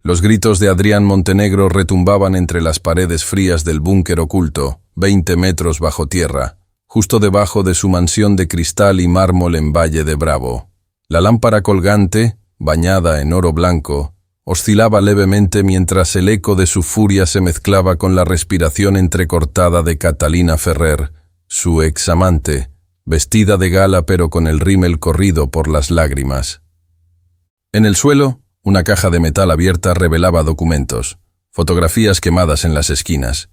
Los gritos de Adrián Montenegro retumbaban entre las paredes frías del búnker oculto, 20 metros bajo tierra, justo debajo de su mansión de cristal y mármol en Valle de Bravo. La lámpara colgante, bañada en oro blanco, oscilaba levemente mientras el eco de su furia se mezclaba con la respiración entrecortada de Catalina Ferrer, su examante, vestida de gala pero con el rímel corrido por las lágrimas. En el suelo, una caja de metal abierta revelaba documentos, fotografías quemadas en las esquinas,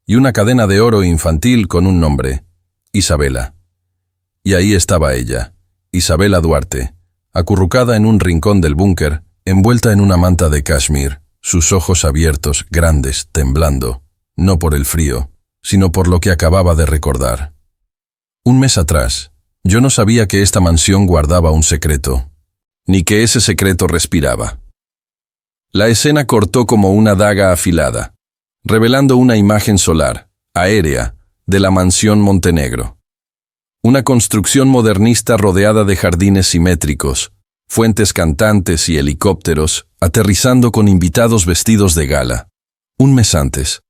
y una cadena de oro infantil con un nombre, Isabela. Y ahí estaba ella, Isabela Duarte, acurrucada en un rincón del búnker, envuelta en una manta de cashmere, sus ojos abiertos, grandes, temblando, no por el frío, sino por lo que acababa de recordar. Un mes atrás, yo no sabía que esta mansión guardaba un secreto, ni que ese secreto respiraba. La escena cortó como una daga afilada, revelando una imagen solar, aérea, de la mansión Montenegro. Una construcción modernista rodeada de jardines simétricos, fuentes cantantes y helicópteros, aterrizando con invitados vestidos de gala. Un mes antes,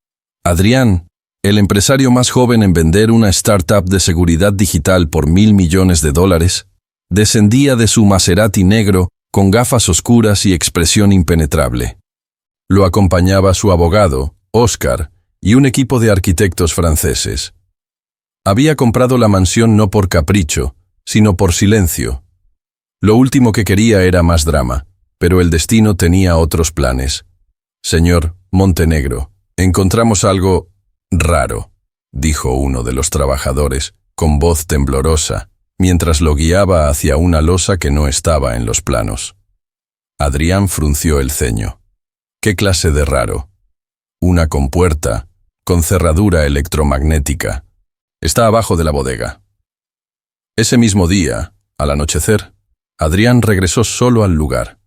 Adrián, el empresario más joven en vender una startup de seguridad digital por $1.000 millones, descendía de su Maserati negro con gafas oscuras y expresión impenetrable. Lo acompañaba su abogado, Oscar, y un equipo de arquitectos franceses. Había comprado la mansión no por capricho, sino por silencio. Lo último que quería era más drama, pero el destino tenía otros planes. «Señor Montenegro, encontramos algo raro», dijo uno de los trabajadores, con voz temblorosa, mientras lo guiaba hacia una losa que no estaba en los planos. Adrián frunció el ceño. ¿Qué clase de raro? Una compuerta, con cerradura electromagnética. Está abajo de la bodega. Ese mismo día, al anochecer, Adrián regresó solo al lugar.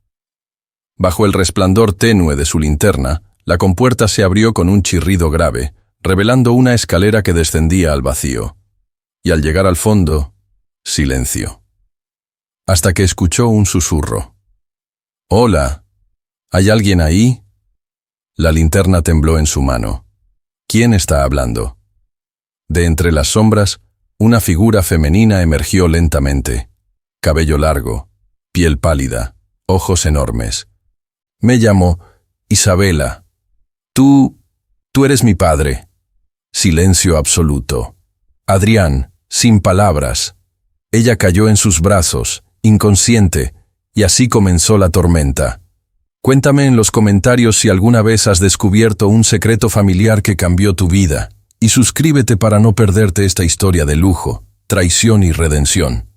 Bajo el resplandor tenue de su linterna, la compuerta se abrió con un chirrido grave, revelando una escalera que descendía al vacío. Y al llegar al fondo, silencio. Hasta que escuchó un susurro. «Hola, ¿hay alguien ahí?» La linterna tembló en su mano. ¿Quién está hablando? De entre las sombras, una figura femenina emergió lentamente. Cabello largo, piel pálida, ojos enormes. «Me llamo Isabela. Tú eres mi padre». Silencio absoluto. Adrián, sin palabras. Ella cayó en sus brazos, inconsciente, y así comenzó la tormenta. Cuéntame en los comentarios si alguna vez has descubierto un secreto familiar que cambió tu vida, y suscríbete para no perderte esta historia de lujo, traición y redención.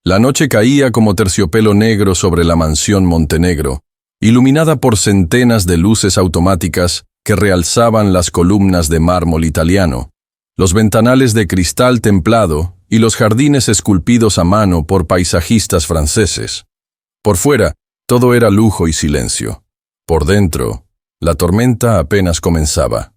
La noche caía como terciopelo negro sobre la mansión Montenegro, iluminada por centenas de luces automáticas que realzaban las columnas de mármol italiano, los ventanales de cristal templado y los jardines esculpidos a mano por paisajistas franceses. Por fuera, todo era lujo y silencio. Por dentro, la tormenta apenas comenzaba.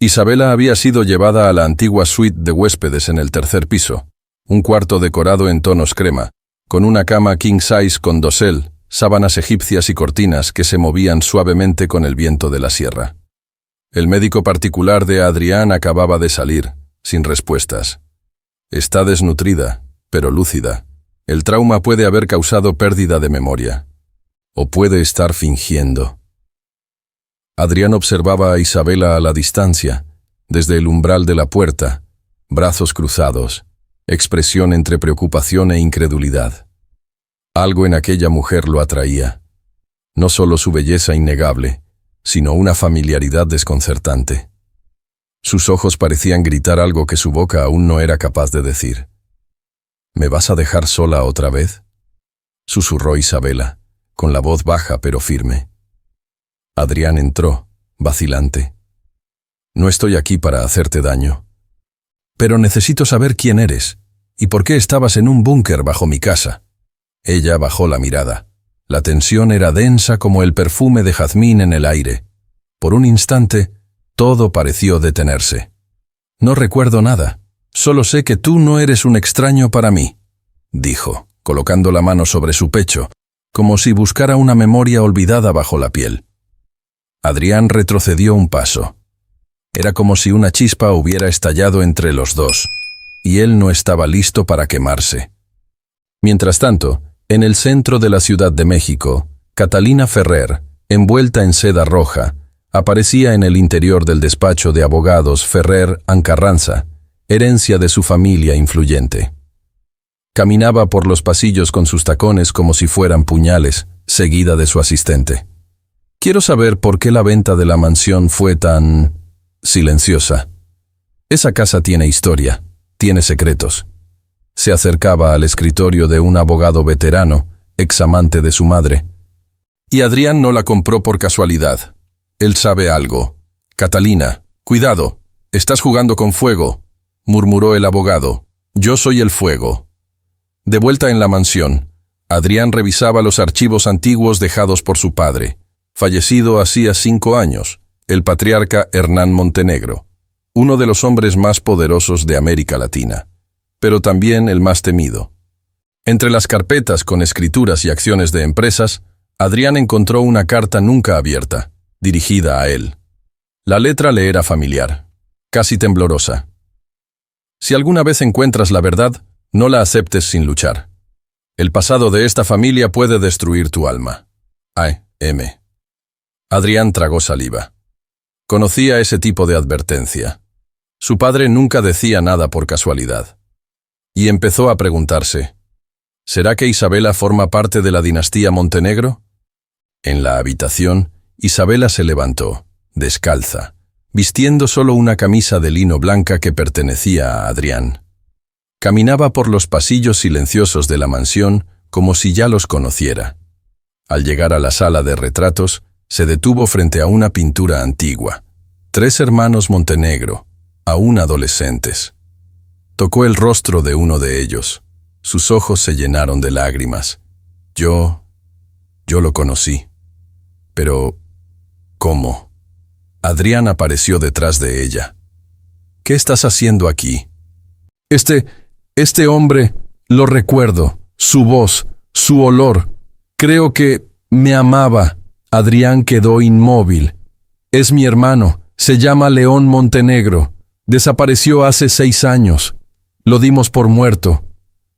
Isabela había sido llevada a la antigua suite de huéspedes en el tercer piso, un cuarto decorado en tonos crema, con una cama king size con dosel, sábanas egipcias y cortinas que se movían suavemente con el viento de la sierra. El médico particular de Adrián acababa de salir, sin respuestas. Está desnutrida, pero lúcida. El trauma puede haber causado pérdida de memoria. O puede estar fingiendo. Adrián observaba a Isabela a la distancia, desde el umbral de la puerta, brazos cruzados, expresión entre preocupación e incredulidad. Algo en aquella mujer lo atraía. No solo su belleza innegable, sino una familiaridad desconcertante. Sus ojos parecían gritar algo que su boca aún no era capaz de decir. «¿Me vas a dejar sola otra vez?», susurró Isabela, con la voz baja pero firme. Adrián entró, vacilante. «No estoy aquí para hacerte daño. Pero necesito saber quién eres y por qué estabas en un búnker bajo mi casa». Ella bajó la mirada. La tensión era densa como el perfume de jazmín en el aire. Por un instante, todo pareció detenerse. «No recuerdo nada. Solo sé que tú no eres un extraño para mí», dijo, colocando la mano sobre su pecho, como si buscara una memoria olvidada bajo la piel. Adrián retrocedió un paso. Era como si una chispa hubiera estallado entre los dos, y él no estaba listo para quemarse. Mientras tanto, en el centro de la Ciudad de México, Catalina Ferrer, envuelta en seda roja, aparecía en el interior del despacho de abogados Ferrer Carranza, herencia de su familia influyente. Caminaba por los pasillos con sus tacones como si fueran puñales, seguida de su asistente. Quiero saber por qué la venta de la mansión fue tan silenciosa. Esa casa tiene historia, tiene secretos. Se acercaba al escritorio de un abogado veterano, examante de su madre. Y Adrián no la compró por casualidad. Él sabe algo. Catalina, cuidado, estás jugando con fuego, murmuró el abogado. Yo soy el fuego. De vuelta en la mansión, Adrián revisaba los archivos antiguos dejados por su padre, fallecido hacía 5 años, el patriarca Hernán Montenegro, uno de los hombres más poderosos de América Latina, pero también el más temido. Entre las carpetas con escrituras y acciones de empresas, Adrián encontró una carta nunca abierta, dirigida a él. La letra le era familiar, casi temblorosa. Si alguna vez encuentras la verdad, no la aceptes sin luchar. El pasado de esta familia puede destruir tu alma. A.M. Adrián tragó saliva. Conocía ese tipo de advertencia. Su padre nunca decía nada por casualidad. Y empezó a preguntarse, ¿será que Isabela forma parte de la dinastía Montenegro? En la habitación, Isabela se levantó, descalza, vistiendo solo una camisa de lino blanca que pertenecía a Adrián. Caminaba por los pasillos silenciosos de la mansión como si ya los conociera. Al llegar a la sala de retratos, se detuvo frente a una pintura antigua. 3 hermanos Montenegro, aún adolescentes. Tocó el rostro de uno de ellos. Sus ojos se llenaron de lágrimas. Yo lo conocí. Pero, ¿cómo? Adrián apareció detrás de ella. ¿Qué estás haciendo aquí? Este hombre, lo recuerdo, su voz, su olor. Creo que me amaba. Adrián quedó inmóvil. Es mi hermano, se llama León Montenegro. Desapareció hace 6 años. Lo dimos por muerto.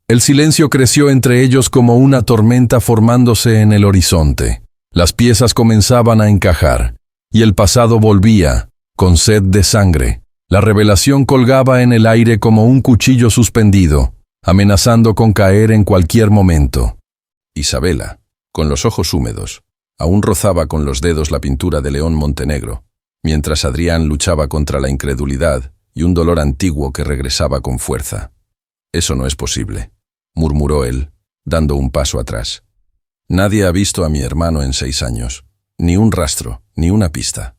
El silencio creció entre ellos como una tormenta formándose en el horizonte. Las piezas comenzaban a encajar, y el pasado volvía, con sed de sangre. La revelación colgaba en el aire como un cuchillo suspendido, amenazando con caer en cualquier momento. Isabela, con los ojos húmedos, aún rozaba con los dedos la pintura de León Montenegro, mientras Adrián luchaba contra la incredulidad y un dolor antiguo que regresaba con fuerza. «Eso no es posible», murmuró él, dando un paso atrás. «Nadie ha visto a mi hermano en 6 años. Ni un rastro, ni una pista».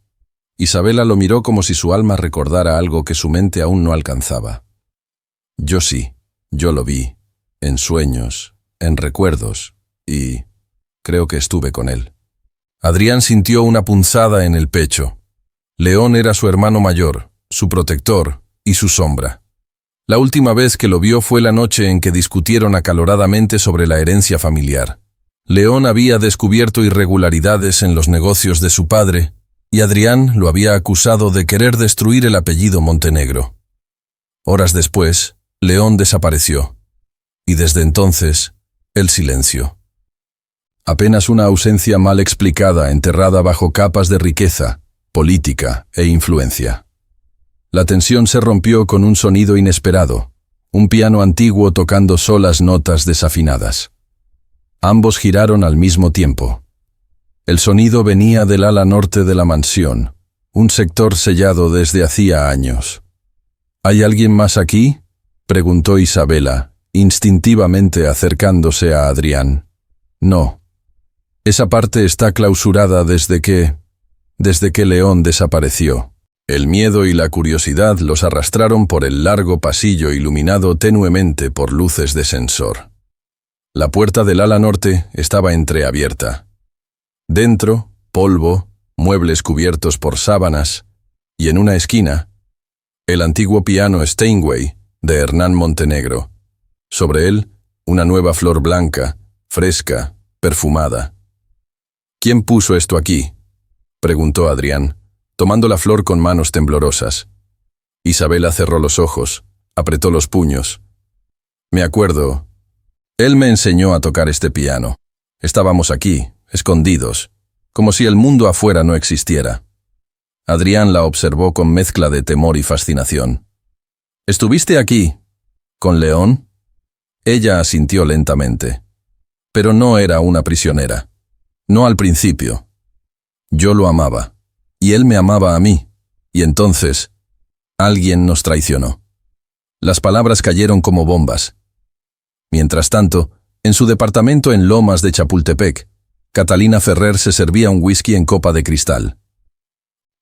Isabela lo miró como si su alma recordara algo que su mente aún no alcanzaba. «Yo sí, yo lo vi, en sueños, en recuerdos, y creo que estuve con él». Adrián sintió una punzada en el pecho. León era su hermano mayor, su protector y su sombra. La última vez que lo vio fue la noche en que discutieron acaloradamente sobre la herencia familiar. León había descubierto irregularidades en los negocios de su padre, y Adrián lo había acusado de querer destruir el apellido Montenegro. Horas después, León desapareció, y desde entonces, el silencio. Apenas una ausencia mal explicada enterrada bajo capas de riqueza, política e influencia. La tensión se rompió con un sonido inesperado, un piano antiguo tocando solas notas desafinadas. Ambos giraron al mismo tiempo. El sonido venía del ala norte de la mansión, un sector sellado desde hacía años. ¿Hay alguien más aquí?, preguntó Isabela, instintivamente acercándose a Adrián. No. Esa parte está clausurada desde que León desapareció. El miedo y la curiosidad los arrastraron por el largo pasillo iluminado tenuemente por luces de sensor. La puerta del ala norte estaba entreabierta. Dentro, polvo, muebles cubiertos por sábanas, y en una esquina, el antiguo piano Steinway de Hernán Montenegro. Sobre él, una nueva flor blanca, fresca, perfumada. «¿Quién puso esto aquí?», preguntó Adrián, tomando la flor con manos temblorosas. Isabela cerró los ojos, apretó los puños. Me acuerdo. Él me enseñó a tocar este piano. Estábamos aquí, escondidos, como si el mundo afuera no existiera. Adrián la observó con mezcla de temor y fascinación. ¿Estuviste aquí? ¿Con León? Ella asintió lentamente. Pero no era una prisionera. No al principio. Yo lo amaba. Y él me amaba a mí. Y entonces, alguien nos traicionó. Las palabras cayeron como bombas. Mientras tanto, en su departamento en Lomas de Chapultepec, Catalina Ferrer se servía un whisky en copa de cristal.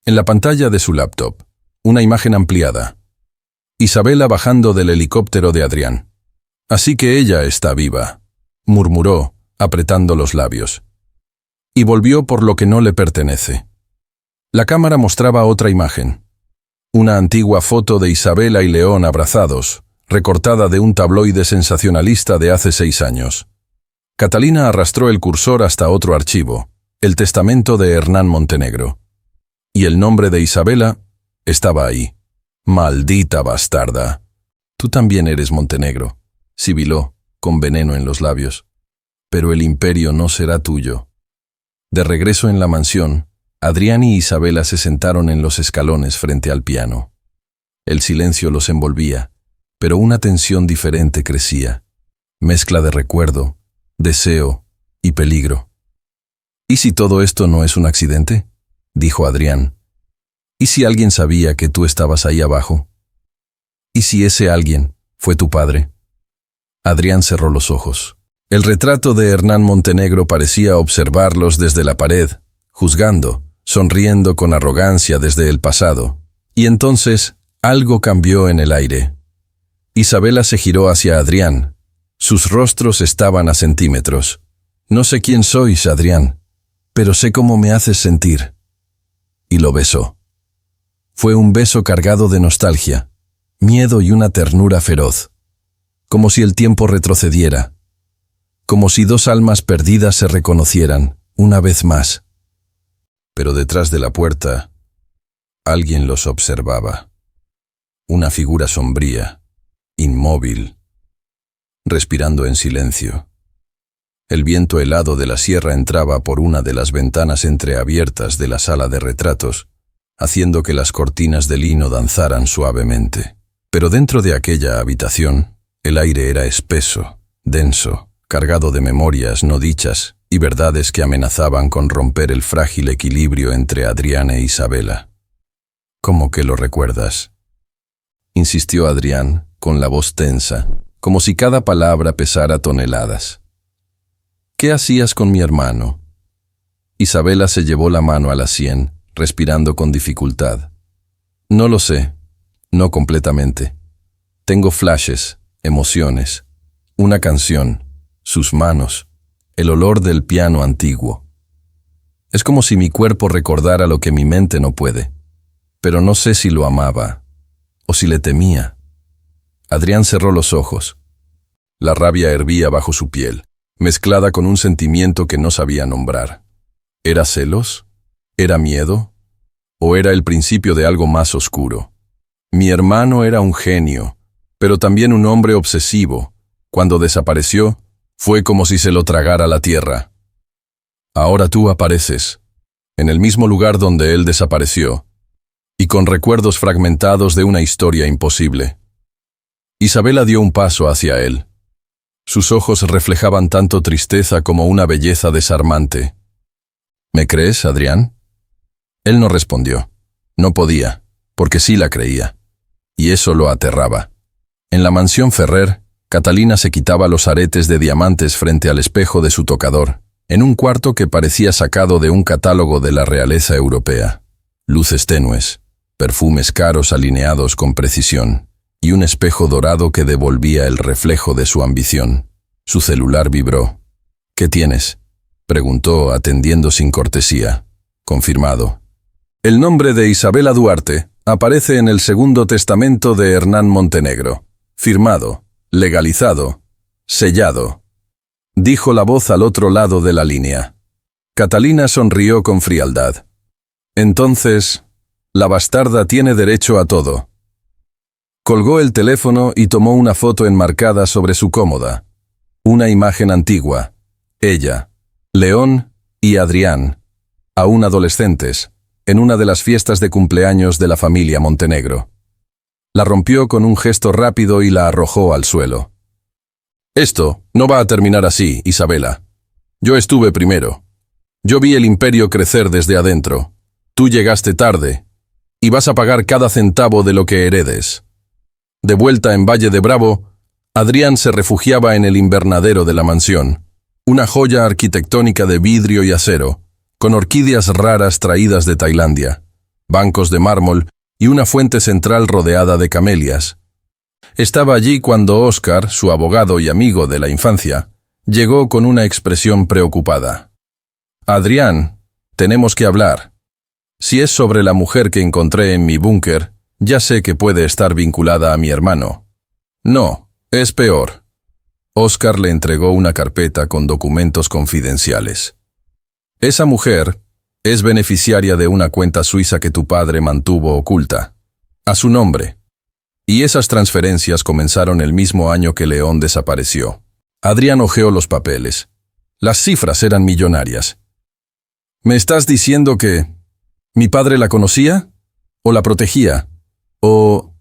En la pantalla de su laptop, una imagen ampliada. Isabela bajando del helicóptero de Adrián. Así que ella está viva, murmuró, apretando los labios. Y volvió por lo que no le pertenece. La cámara mostraba otra imagen. Una antigua foto de Isabela y León abrazados, recortada de un tabloide sensacionalista de hace 6 años. Catalina arrastró el cursor hasta otro archivo, el testamento de Hernán Montenegro. Y el nombre de Isabela estaba ahí. Maldita bastarda. Tú también eres Montenegro, sibiló, con veneno en los labios. Pero el imperio no será tuyo. De regreso en la mansión, Adrián y Isabela se sentaron en los escalones frente al piano. El silencio los envolvía, pero una tensión diferente crecía, mezcla de recuerdo, deseo y peligro. ¿Y si todo esto no es un accidente?, dijo Adrián. ¿Y si alguien sabía que tú estabas ahí abajo? ¿Y si ese alguien fue tu padre? Adrián cerró los ojos. El retrato de Hernán Montenegro parecía observarlos desde la pared, juzgando, sonriendo con arrogancia desde el pasado. Y entonces, algo cambió en el aire. Isabela se giró hacia Adrián. Sus rostros estaban a centímetros. No sé quién sois, Adrián, pero sé cómo me haces sentir. Y lo besó. Fue un beso cargado de nostalgia, miedo y una ternura feroz. Como si el tiempo retrocediera. Como si 2 almas perdidas se reconocieran, una vez más. Pero detrás de la puerta, alguien los observaba. Una figura sombría, inmóvil, respirando en silencio. El viento helado de la sierra entraba por una de las ventanas entreabiertas de la sala de retratos, haciendo que las cortinas de lino danzaran suavemente. Pero dentro de aquella habitación, el aire era espeso, denso, cargado de memorias no dichas y verdades que amenazaban con romper el frágil equilibrio entre Adrián e Isabela. ¿Cómo que lo recuerdas?, insistió Adrián, con la voz tensa, como si cada palabra pesara toneladas. ¿Qué hacías con mi hermano? Isabela se llevó la mano a la sien, respirando con dificultad. No lo sé, no completamente. Tengo flashes, emociones, una canción, sus manos, el olor del piano antiguo. Es como si mi cuerpo recordara lo que mi mente no puede, pero no sé si lo amaba o si le temía. Adrián cerró los ojos. La rabia hervía bajo su piel, mezclada con un sentimiento que no sabía nombrar. ¿Era celos? ¿Era miedo? ¿O era el principio de algo más oscuro? Mi hermano era un genio, pero también un hombre obsesivo. Cuando desapareció, fue como si se lo tragara la tierra. Ahora tú apareces, en el mismo lugar donde él desapareció, y con recuerdos fragmentados de una historia imposible. Isabela dio un paso hacia él. Sus ojos reflejaban tanto tristeza como una belleza desarmante. ¿Me crees, Adrián? Él no respondió. No podía, porque sí la creía. Y eso lo aterraba. En la mansión Ferrer, Catalina se quitaba los aretes de diamantes frente al espejo de su tocador, en un cuarto que parecía sacado de un catálogo de la realeza europea. Luces tenues, perfumes caros alineados con precisión, y un espejo dorado que devolvía el reflejo de su ambición. Su celular vibró. ¿Qué tienes?, preguntó, atendiendo sin cortesía. Confirmado. El nombre de Isabela Duarte aparece en el segundo testamento de Hernán Montenegro. Firmado, legalizado, sellado. Dijo la voz al otro lado de la línea. Catalina sonrió con frialdad. Entonces, la bastarda tiene derecho a todo. Colgó el teléfono y tomó una foto enmarcada sobre su cómoda. Una imagen antigua. Ella, León y Adrián, aún adolescentes, en una de las fiestas de cumpleaños de la familia Montenegro. La rompió con un gesto rápido y la arrojó al suelo. Esto no va a terminar así, Isabela. Yo estuve primero. Yo vi el imperio crecer desde adentro. Tú llegaste tarde, y vas a pagar cada centavo de lo que heredes. De vuelta en Valle de Bravo, Adrián se refugiaba en el invernadero de la mansión, una joya arquitectónica de vidrio y acero, con orquídeas raras traídas de Tailandia, bancos de mármol y una fuente central rodeada de camelias. Estaba allí cuando Óscar, su abogado y amigo de la infancia, llegó con una expresión preocupada. Adrián, tenemos que hablar. Si es sobre la mujer que encontré en mi búnker, ya sé que puede estar vinculada a mi hermano. No, es peor. Óscar le entregó una carpeta con documentos confidenciales. Esa mujer es beneficiaria de una cuenta suiza que tu padre mantuvo oculta, a su nombre. Y esas transferencias comenzaron el mismo año que León desapareció. Adrián hojeó los papeles. Las cifras eran millonarias. ¿Me estás diciendo que mi padre la conocía? ¿O la protegía? ¿O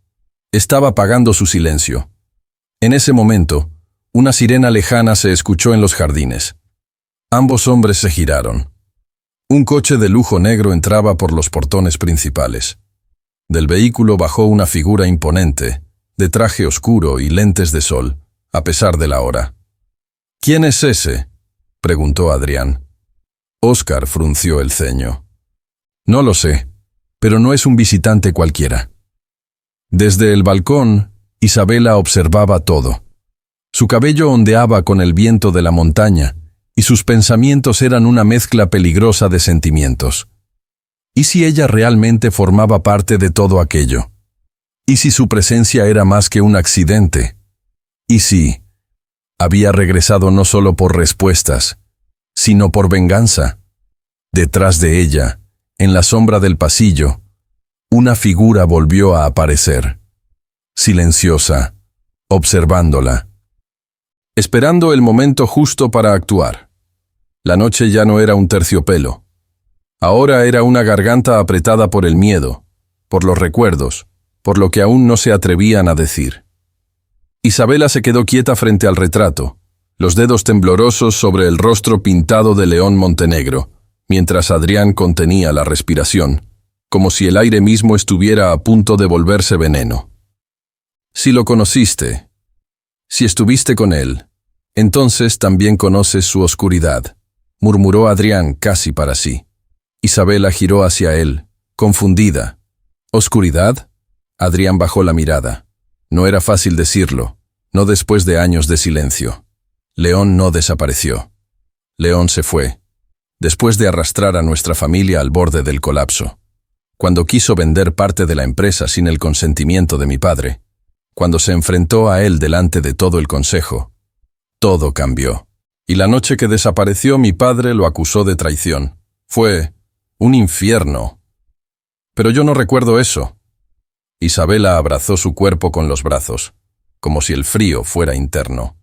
estaba pagando su silencio? En ese momento, una sirena lejana se escuchó en los jardines. Ambos hombres se giraron. Un coche de lujo negro entraba por los portones principales. Del vehículo bajó una figura imponente, de traje oscuro y lentes de sol, a pesar de la hora. ¿Quién es ese?, preguntó Adrián. Óscar frunció el ceño. No lo sé, pero no es un visitante cualquiera. Desde el balcón, Isabela observaba todo. Su cabello ondeaba con el viento de la montaña, y sus pensamientos eran una mezcla peligrosa de sentimientos. ¿Y si ella realmente formaba parte de todo aquello? ¿Y si su presencia era más que un accidente? ¿Y si había regresado no solo por respuestas, sino por venganza? Detrás de ella, en la sombra del pasillo, una figura volvió a aparecer, silenciosa, observándola, esperando el momento justo para actuar. La noche ya no era un terciopelo. Ahora era una garganta apretada por el miedo, por los recuerdos, por lo que aún no se atrevían a decir. Isabela se quedó quieta frente al retrato, los dedos temblorosos sobre el rostro pintado de León Montenegro, mientras Adrián contenía la respiración, como si el aire mismo estuviera a punto de volverse veneno. Si lo conociste, si estuviste con él, entonces también conoces su oscuridad, murmuró Adrián casi para sí. Isabela giró hacia él, confundida. ¿Oscuridad? Adrián bajó la mirada. No era fácil decirlo, no después de años de silencio. León no desapareció. León se fue, después de arrastrar a nuestra familia al borde del colapso. Cuando quiso vender parte de la empresa sin el consentimiento de mi padre, cuando se enfrentó a él delante de todo el consejo, todo cambió. Y la noche que desapareció mi padre lo acusó de traición. Fue un infierno. Pero yo no recuerdo eso. Isabela abrazó su cuerpo con los brazos, como si el frío fuera interno.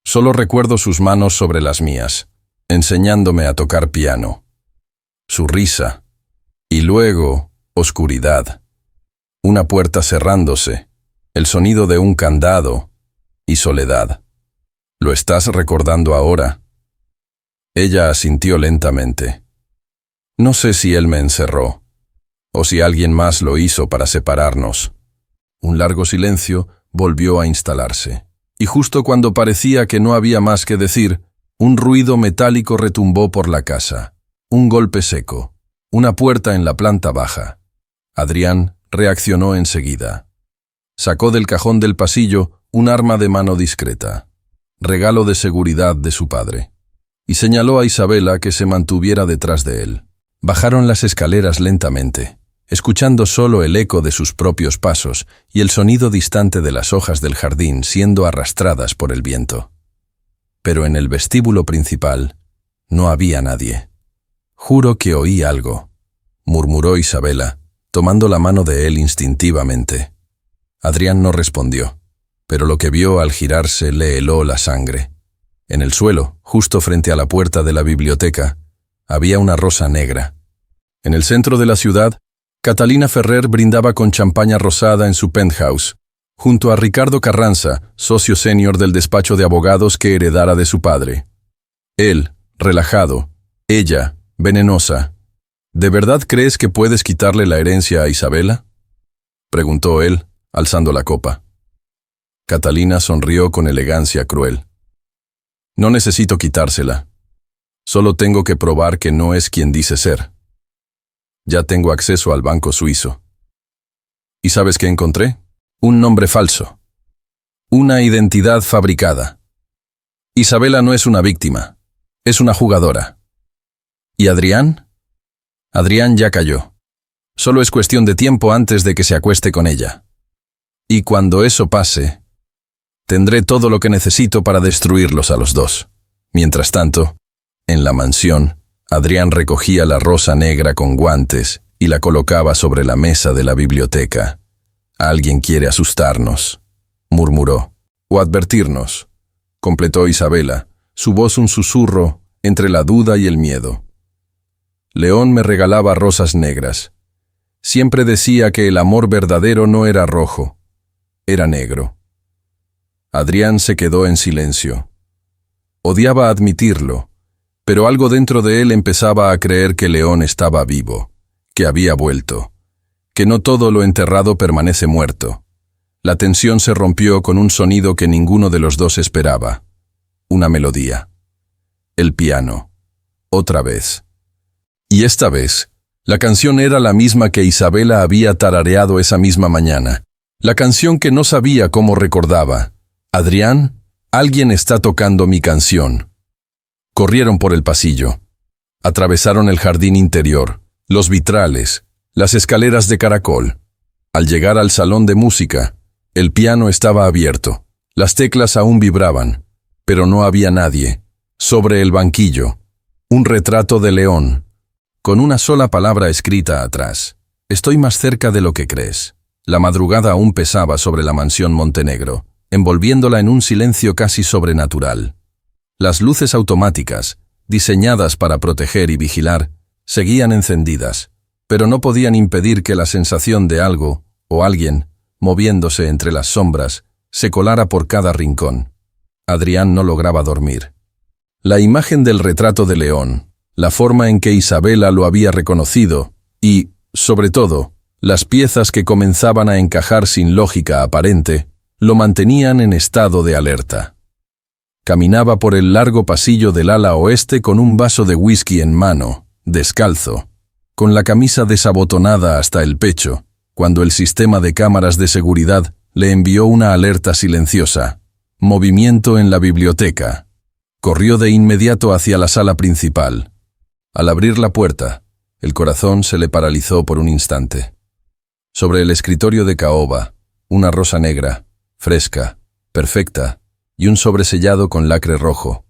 Solo recuerdo sus manos sobre las mías, enseñándome a tocar piano. Su risa. Y luego, oscuridad. Una puerta cerrándose, el sonido de un candado y soledad. ¿Lo estás recordando ahora? Ella asintió lentamente. No sé si él me encerró, o si alguien más lo hizo para separarnos. Un largo silencio volvió a instalarse, y justo cuando parecía que no había más que decir, un ruido metálico retumbó por la casa. Un golpe seco, una puerta en la planta baja. Adrián reaccionó enseguida. Sacó del cajón del pasillo un arma de mano discreta, regalo de seguridad de su padre, y señaló a Isabela que se mantuviera detrás de él. Bajaron las escaleras lentamente, escuchando solo el eco de sus propios pasos y el sonido distante de las hojas del jardín siendo arrastradas por el viento. Pero en el vestíbulo principal no había nadie. Juro que oí algo, murmuró Isabela, tomando la mano de él instintivamente. Adrián no respondió, pero lo que vio al girarse le heló la sangre. En el suelo, justo frente a la puerta de la biblioteca, había una rosa negra. En el centro de la ciudad, Catalina Ferrer brindaba con champaña rosada en su penthouse, junto a Ricardo Carranza, socio senior del despacho de abogados que heredara de su padre. Él, relajado; ella, venenosa. ¿De verdad crees que puedes quitarle la herencia a Isabela?, preguntó él, alzando la copa. Catalina sonrió con elegancia cruel. No necesito quitársela. Solo tengo que probar que no es quien dice ser. Ya tengo acceso al banco suizo. ¿Y sabes qué encontré? Un nombre falso. Una identidad fabricada. Isabela no es una víctima, es una jugadora. ¿Y Adrián? Adrián ya cayó. Solo es cuestión de tiempo antes de que se acueste con ella. Y cuando eso pase, tendré todo lo que necesito para destruirlos a los dos. Mientras tanto, en la mansión, Adrián recogía la rosa negra con guantes y la colocaba sobre la mesa de la biblioteca. «Alguien quiere asustarnos», murmuró. «O advertirnos», completó Isabela, su voz un susurro entre la duda y el miedo. León me regalaba rosas negras. Siempre decía que el amor verdadero no era rojo, era negro. Adrián se quedó en silencio. Odiaba admitirlo, pero algo dentro de él empezaba a creer que León estaba vivo, que había vuelto, que no todo lo enterrado permanece muerto. La tensión se rompió con un sonido que ninguno de los dos esperaba. Una melodía. El piano. Otra vez. Y esta vez, la canción era la misma que Isabela había tarareado esa misma mañana. La canción que no sabía cómo recordaba. «Adrián, alguien está tocando mi canción». Corrieron por el pasillo. Atravesaron el jardín interior, los vitrales, las escaleras de caracol. Al llegar al salón de música, el piano estaba abierto. Las teclas aún vibraban, pero no había nadie. Sobre el banquillo, un retrato de León, con una sola palabra escrita atrás. «Estoy más cerca de lo que crees». La madrugada aún pesaba sobre la mansión Montenegro, envolviéndola en un silencio casi sobrenatural. Las luces automáticas, diseñadas para proteger y vigilar, seguían encendidas, pero no podían impedir que la sensación de algo, o alguien, moviéndose entre las sombras, se colara por cada rincón. Adrián no lograba dormir. La imagen del retrato de León, la forma en que Isabela lo había reconocido, y, sobre todo, las piezas que comenzaban a encajar sin lógica aparente, lo mantenían en estado de alerta. Caminaba por el largo pasillo del ala oeste con un vaso de whisky en mano, descalzo, con la camisa desabotonada hasta el pecho, cuando el sistema de cámaras de seguridad le envió una alerta silenciosa. Movimiento en la biblioteca. Corrió de inmediato hacia la sala principal. Al abrir la puerta, el corazón se le paralizó por un instante. Sobre el escritorio de caoba, una rosa negra, fresca, perfecta, y un sobresellado con lacre rojo.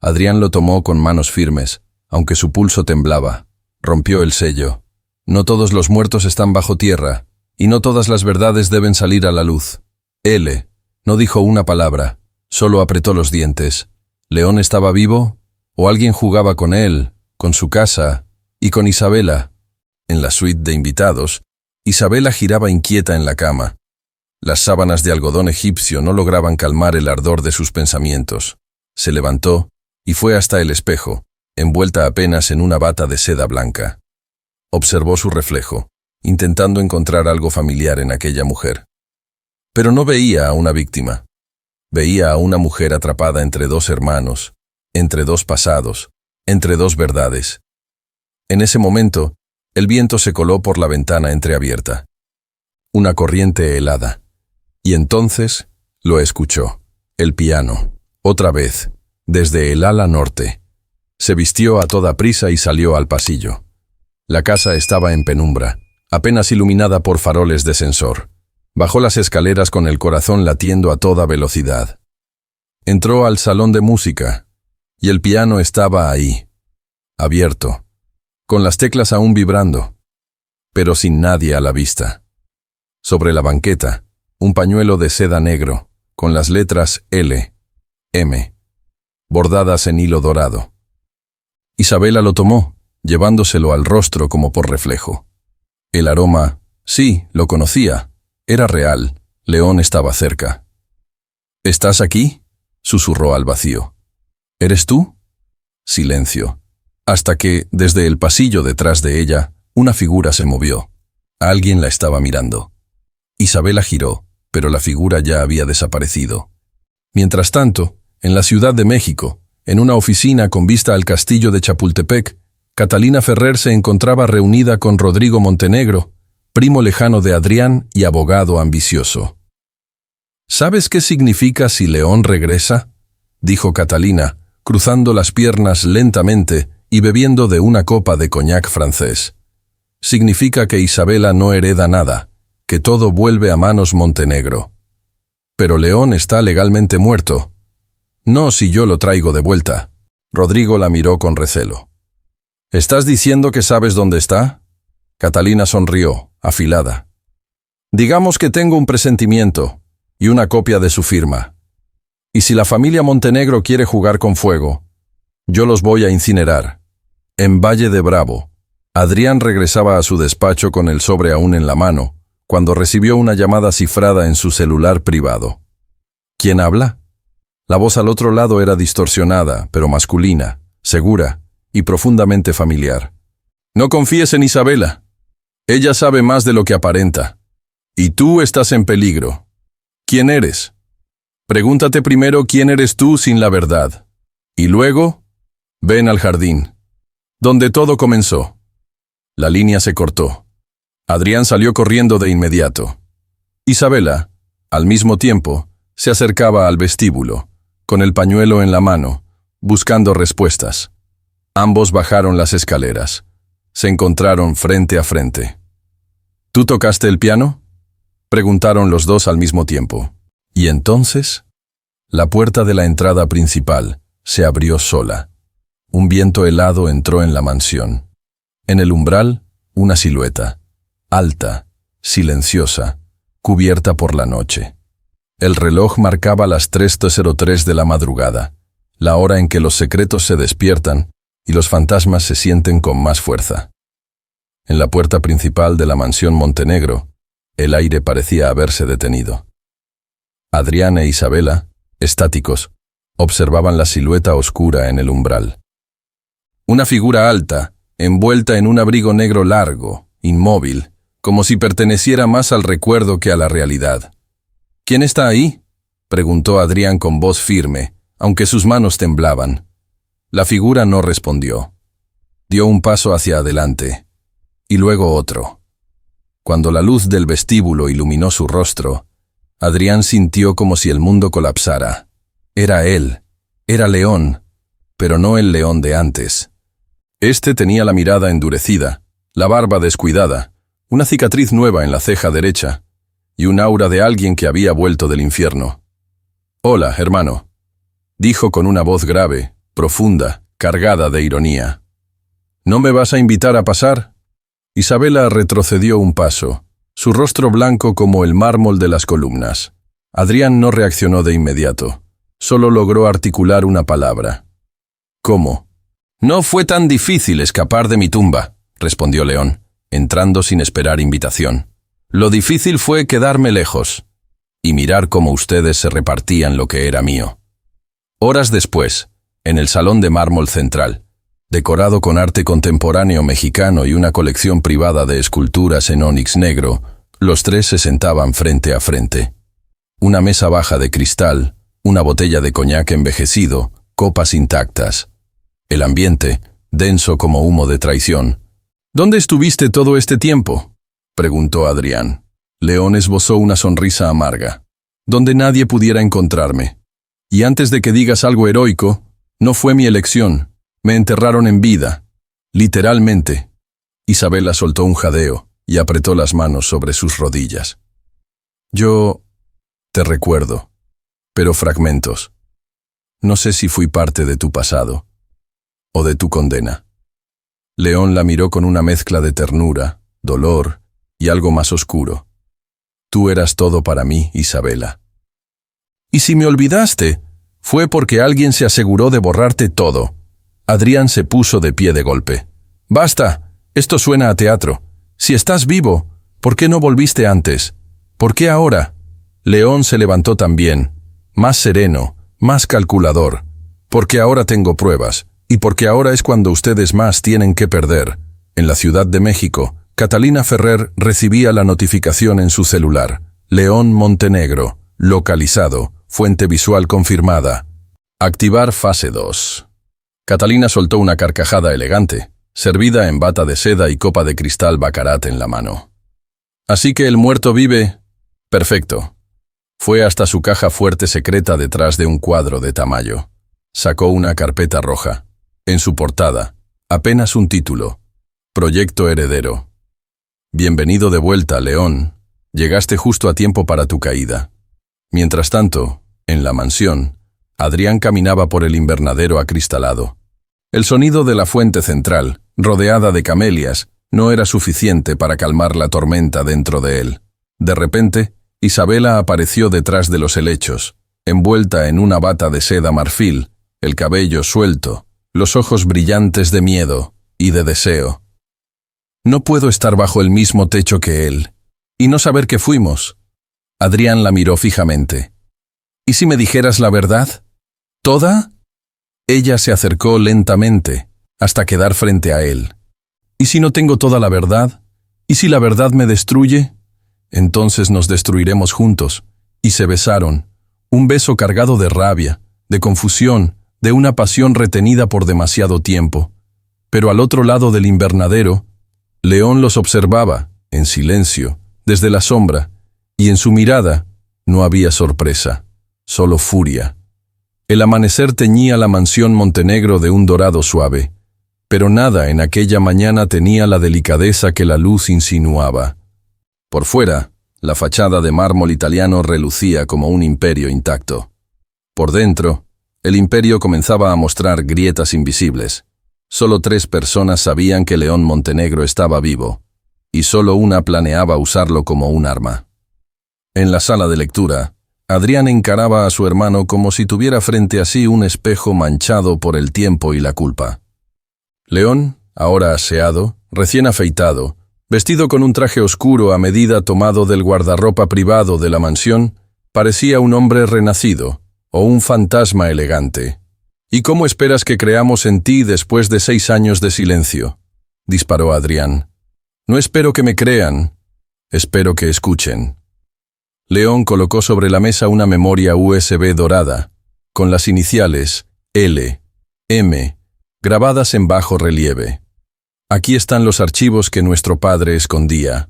Adrián lo tomó con manos firmes, aunque su pulso temblaba. Rompió el sello. No todos los muertos están bajo tierra, y no todas las verdades deben salir a la luz. L. No dijo una palabra, solo apretó los dientes. ¿León estaba vivo? ¿O alguien jugaba con él, con su casa y con Isabela? En la suite de invitados, Isabela giraba inquieta en la cama. Las sábanas de algodón egipcio no lograban calmar el ardor de sus pensamientos. Se levantó y fue hasta el espejo, envuelta apenas en una bata de seda blanca. Observó su reflejo, intentando encontrar algo familiar en aquella mujer. Pero no veía a una víctima. Veía a una mujer atrapada entre dos hermanos, entre dos pasados, entre dos verdades. En ese momento, el viento se coló por la ventana entreabierta. Una corriente helada. Y entonces lo escuchó. El piano, otra vez, desde el ala norte. Se vistió a toda prisa y salió al pasillo. La casa estaba en penumbra, apenas iluminada por faroles de sensor. Bajó las escaleras con el corazón latiendo a toda velocidad. Entró al salón de música, y el piano estaba ahí, abierto, con las teclas aún vibrando. pero sin nadie a la vista. Sobre la banqueta, un pañuelo de seda negro, con las letras L, M, bordadas en hilo dorado. Isabela lo tomó, llevándoselo al rostro como por reflejo. El aroma, sí, lo conocía, era real, León estaba cerca. ¿Estás aquí?, susurró al vacío. ¿Eres tú? Silencio, hasta que, desde el pasillo detrás de ella, una figura se movió. Alguien la estaba mirando. Isabela giró, pero la figura ya había desaparecido. Mientras tanto, en la Ciudad de México, en una oficina con vista al castillo de Chapultepec, Catalina Ferrer se encontraba reunida con Rodrigo Montenegro, primo lejano de Adrián y abogado ambicioso. ¿Sabes qué significa si León regresa?, dijo Catalina, cruzando las piernas lentamente y bebiendo de una copa de coñac francés. Significa que Isabela no hereda nada, que todo vuelve a manos Montenegro. Pero León está legalmente muerto. No si yo lo traigo de vuelta. Rodrigo la miró con recelo. ¿Estás diciendo que sabes dónde está? Catalina sonrió, afilada. Digamos que tengo un presentimiento y una copia de su firma. Y si la familia Montenegro quiere jugar con fuego, yo los voy a incinerar. En Valle de Bravo, Adrián regresaba a su despacho con el sobre aún en la mano, cuando recibió una llamada cifrada en su celular privado. ¿Quién habla? La voz al otro lado era distorsionada, pero masculina, segura y profundamente familiar. No confíes en Isabela. Ella sabe más de lo que aparenta. Y tú estás en peligro. ¿Quién eres? Pregúntate primero quién eres tú sin la verdad. Y luego, ven al jardín, donde todo comenzó. La línea se cortó. Adrián salió corriendo de inmediato. Isabela, al mismo tiempo, se acercaba al vestíbulo, con el pañuelo en la mano, buscando respuestas. Ambos bajaron las escaleras. Se encontraron frente a frente. ¿Tú tocaste el piano?, preguntaron los dos al mismo tiempo. Y entonces, la puerta de la entrada principal se abrió sola. Un viento helado entró en la mansión. En el umbral, una silueta, alta, silenciosa, cubierta por la noche. El reloj marcaba las 3:03 de la madrugada, la hora en que los secretos se despiertan y los fantasmas se sienten con más fuerza. En la puerta principal de la mansión Montenegro, el aire parecía haberse detenido. Adrián e Isabela, estáticos, observaban la silueta oscura en el umbral. Una figura alta, envuelta en un abrigo negro largo, inmóvil, como si perteneciera más al recuerdo que a la realidad. ¿Quién está ahí?, preguntó Adrián con voz firme, aunque sus manos temblaban. La figura no respondió. Dio un paso hacia adelante, y luego otro. Cuando la luz del vestíbulo iluminó su rostro, Adrián sintió como si el mundo colapsara. Era él, era León, pero no el León de antes. Este tenía la mirada endurecida, la barba descuidada, una cicatriz nueva en la ceja derecha, y un aura de alguien que había vuelto del infierno. «Hola, hermano», dijo con una voz grave, profunda, cargada de ironía. «¿No me vas a invitar a pasar?» Isabela retrocedió un paso, su rostro blanco como el mármol de las columnas. Adrián no reaccionó de inmediato, solo logró articular una palabra. «¿Cómo?» «No fue tan difícil escapar de mi tumba», respondió León, entrando sin esperar invitación. «Lo difícil fue quedarme lejos y mirar cómo ustedes se repartían lo que era mío». Horas después, en el salón de mármol central, decorado con arte contemporáneo mexicano y una colección privada de esculturas en ónix negro, los tres se sentaban frente a frente. Una mesa baja de cristal, una botella de coñac envejecido, copas intactas. El ambiente, denso como humo de traición. «¿Dónde estuviste todo este tiempo?», preguntó Adrián. León esbozó una sonrisa amarga. «Donde nadie pudiera encontrarme. Y antes de que digas algo heroico, no fue mi elección. Me enterraron en vida. Literalmente». Isabela soltó un jadeo y apretó las manos sobre sus rodillas. «Yo te recuerdo, pero fragmentos. No sé si fui parte de tu pasado o de tu condena». León la miró con una mezcla de ternura, dolor y algo más oscuro. Tú eras todo para mí, Isabela. Y si me olvidaste, fue porque alguien se aseguró de borrarte todo. Adrián se puso de pie de golpe. Basta, esto suena a teatro. Si estás vivo, ¿por qué no volviste antes? ¿Por qué ahora? León se levantó también, más sereno, más calculador. Porque ahora tengo pruebas, y porque ahora es cuando ustedes más tienen que perder. En la Ciudad de México, Catalina Ferrer recibía la notificación en su celular. León Montenegro, localizado, fuente visual confirmada. Activar fase 2. Catalina soltó una carcajada elegante, servida en bata de seda y copa de cristal Baccarat en la mano. Así que el muerto vive. Perfecto. Fue hasta su caja fuerte secreta detrás de un cuadro de Tamayo. Sacó una carpeta roja. En su portada, apenas un título. Proyecto Heredero. Bienvenido de vuelta, León. Llegaste justo a tiempo para tu caída. Mientras tanto, en la mansión, Adrián caminaba por el invernadero acristalado. El sonido de la fuente central, rodeada de camelias, no era suficiente para calmar la tormenta dentro de él. De repente, Isabela apareció detrás de los helechos, envuelta en una bata de seda marfil, el cabello suelto, los ojos brillantes de miedo y de deseo. No puedo estar bajo el mismo techo que él, y no saber que fuimos. Adrián la miró fijamente. ¿Y si me dijeras la verdad? ¿Toda? Ella se acercó lentamente, hasta quedar frente a él. ¿Y si no tengo toda la verdad? ¿Y si la verdad me destruye? Entonces nos destruiremos juntos. Y se besaron. Un beso cargado de rabia, de confusión, de una pasión retenida por demasiado tiempo. Pero al otro lado del invernadero, León los observaba, en silencio, desde la sombra, y en su mirada no había sorpresa, solo furia. El amanecer teñía la mansión Montenegro de un dorado suave, pero nada en aquella mañana tenía la delicadeza que la luz insinuaba. Por fuera, la fachada de mármol italiano relucía como un imperio intacto. Por dentro, el imperio comenzaba a mostrar grietas invisibles. Solo 3 personas sabían que León Montenegro estaba vivo, y solo una planeaba usarlo como un arma. En la sala de lectura, Adrián encaraba a su hermano como si tuviera frente a sí un espejo manchado por el tiempo y la culpa. León, ahora aseado, recién afeitado, vestido con un traje oscuro a medida tomado del guardarropa privado de la mansión, parecía un hombre renacido, o un fantasma elegante. ¿Y cómo esperas que creamos en ti después de 6 años de silencio?, disparó Adrián. No espero que me crean, espero que escuchen. León colocó sobre la mesa una memoria USB dorada, con las iniciales L, M, grabadas en bajo relieve. Aquí están los archivos que nuestro padre escondía.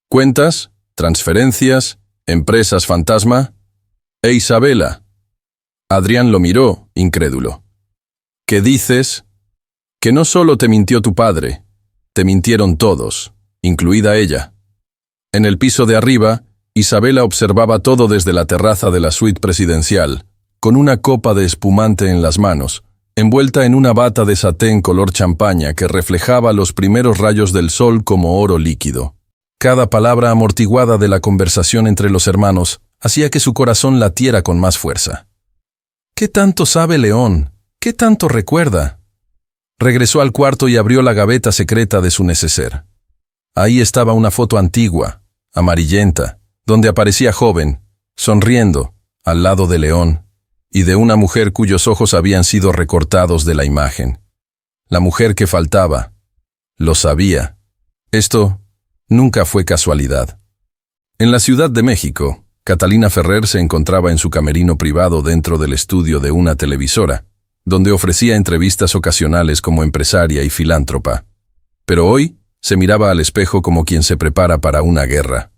Cuentas, transferencias, empresas fantasma. Isabela. Adrián lo miró, incrédulo. ¿Qué dices? Que no solo te mintió tu padre, te mintieron todos, incluida ella. En el piso de arriba, Isabela observaba todo desde la terraza de la suite presidencial, con una copa de espumante en las manos, envuelta en una bata de satén color champaña que reflejaba los primeros rayos del sol como oro líquido. Cada palabra amortiguada de la conversación entre los hermanos hacía que su corazón latiera con más fuerza. ¿Qué tanto sabe León? ¿Qué tanto recuerda? Regresó al cuarto y abrió la gaveta secreta de su neceser. Ahí estaba una foto antigua, amarillenta, donde aparecía joven, sonriendo, al lado de León, y de una mujer cuyos ojos habían sido recortados de la imagen. La mujer que faltaba. Lo sabía. Esto nunca fue casualidad. En la Ciudad de México, Catalina Ferrer se encontraba en su camerino privado dentro del estudio de una televisora, donde ofrecía entrevistas ocasionales como empresaria y filántropa. Pero hoy se miraba al espejo como quien se prepara para una guerra.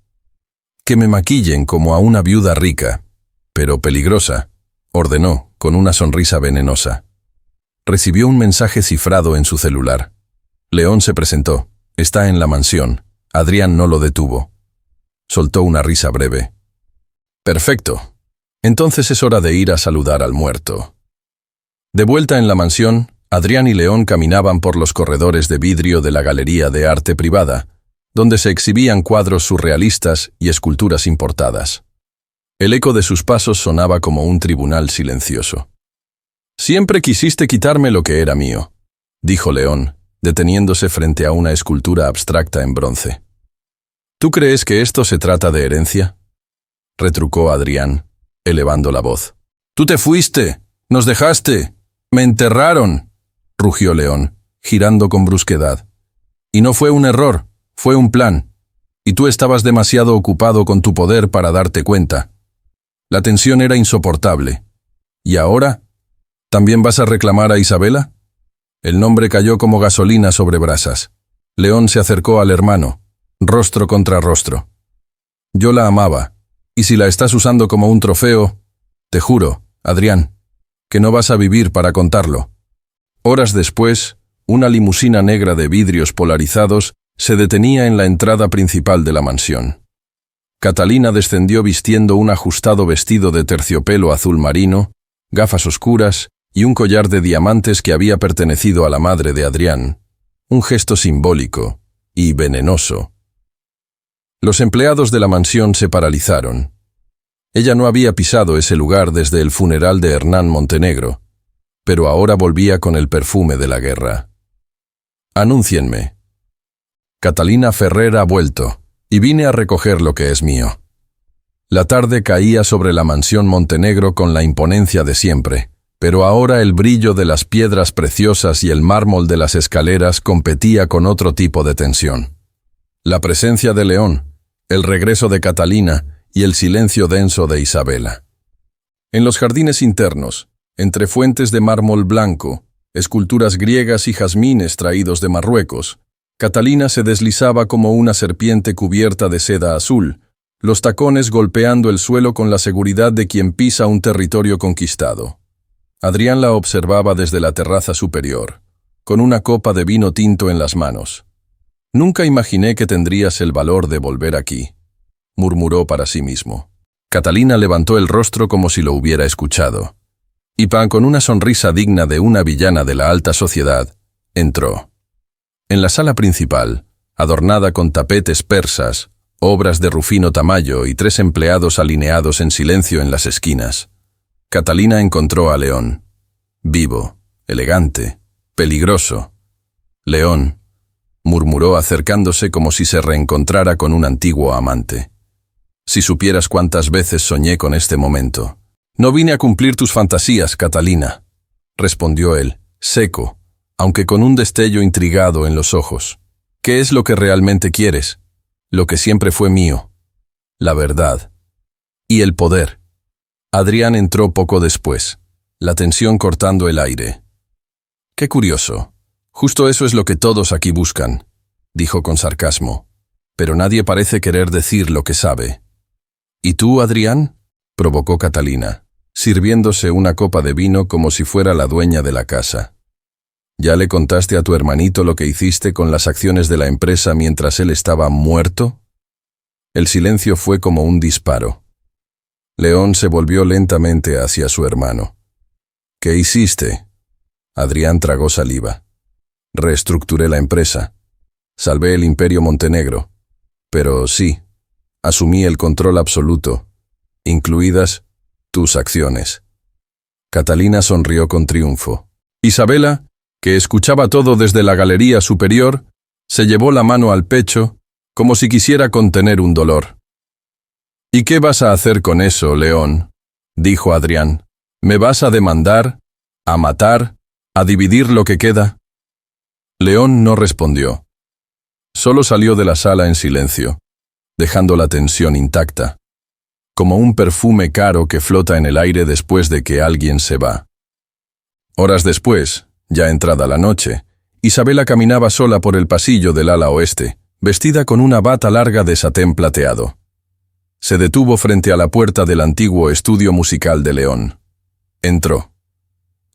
Que me maquillen como a una viuda rica, pero peligrosa, ordenó, con una sonrisa venenosa. Recibió un mensaje cifrado en su celular. León se presentó. Está en la mansión. Adrián no lo detuvo. Soltó una risa breve. Perfecto. Entonces es hora de ir a saludar al muerto. De vuelta en la mansión, Adrián y León caminaban por los corredores de vidrio de la Galería de Arte Privada, donde se exhibían cuadros surrealistas y esculturas importadas. El eco de sus pasos sonaba como un tribunal silencioso. «Siempre quisiste quitarme lo que era mío», dijo León, deteniéndose frente a una escultura abstracta en bronce. «¿Tú crees que esto se trata de herencia?», retrucó Adrián, elevando la voz. «Tú te fuiste, nos dejaste, me enterraron», rugió León, girando con brusquedad. «Y no fue un error, fue un plan, y tú estabas demasiado ocupado con tu poder para darte cuenta. La tensión era insoportable. ¿Y ahora? ¿También vas a reclamar a Isabela?». El nombre cayó como gasolina sobre brasas. León se acercó al hermano, rostro contra rostro. «Yo la amaba, y si la estás usando como un trofeo, te juro, Adrián, que no vas a vivir para contarlo». Horas después, una limusina negra de vidrios polarizados se detenía en la entrada principal de la mansión. Catalina descendió vistiendo un ajustado vestido de terciopelo azul marino, gafas oscuras y un collar de diamantes que había pertenecido a la madre de Adrián, un gesto simbólico y venenoso. Los empleados de la mansión se paralizaron. Ella no había pisado ese lugar desde el funeral de Hernán Montenegro, pero ahora volvía con el perfume de la guerra. «Anúncienme. Catalina Ferrer ha vuelto, y vine a recoger lo que es mío». La tarde caía sobre la mansión Montenegro con la imponencia de siempre, pero ahora el brillo de las piedras preciosas y el mármol de las escaleras competía con otro tipo de tensión. La presencia de León, el regreso de Catalina y el silencio denso de Isabela. En los jardines internos, entre fuentes de mármol blanco, esculturas griegas y jazmines traídos de Marruecos, Catalina se deslizaba como una serpiente cubierta de seda azul, los tacones golpeando el suelo con la seguridad de quien pisa un territorio conquistado. Adrián la observaba desde la terraza superior, con una copa de vino tinto en las manos. «Nunca imaginé que tendrías el valor de volver aquí», murmuró para sí mismo. Catalina levantó el rostro como si lo hubiera escuchado. Y con una sonrisa digna de una villana de la alta sociedad, entró. En la sala principal, adornada con tapetes persas, obras de Rufino Tamayo y 3 empleados alineados en silencio en las esquinas, Catalina encontró a León. Vivo, elegante, peligroso. «León», murmuró acercándose como si se reencontrara con un antiguo amante. «Si supieras cuántas veces soñé con este momento». «No vine a cumplir tus fantasías, Catalina», respondió él, seco, aunque con un destello intrigado en los ojos. «¿Qué es lo que realmente quieres? Lo que siempre fue mío. La verdad. Y el poder». Adrián entró poco después, la tensión cortando el aire. «Qué curioso. Justo eso es lo que todos aquí buscan», dijo con sarcasmo. «Pero nadie parece querer decir lo que sabe». «¿Y tú, Adrián?», provocó Catalina, sirviéndose una copa de vino como si fuera la dueña de la casa. «¿Ya le contaste a tu hermanito lo que hiciste con las acciones de la empresa mientras él estaba muerto?». El silencio fue como un disparo. León se volvió lentamente hacia su hermano. «¿Qué hiciste?». Adrián tragó saliva. «Reestructuré la empresa. Salvé el Imperio Montenegro. Pero sí, asumí el control absoluto, incluidas tus acciones». Catalina sonrió con triunfo. Isabela, que escuchaba todo desde la galería superior, se llevó la mano al pecho, como si quisiera contener un dolor. «¿Y qué vas a hacer con eso, León?», dijo Adrián. «¿Me vas a demandar? ¿A matar? ¿A dividir lo que queda?». León no respondió. Solo salió de la sala en silencio, dejando la tensión intacta, como un perfume caro que flota en el aire después de que alguien se va. Horas después, ya entrada la noche, Isabela caminaba sola por el pasillo del ala oeste, vestida con una bata larga de satén plateado. Se detuvo frente a la puerta del antiguo estudio musical de León. Entró.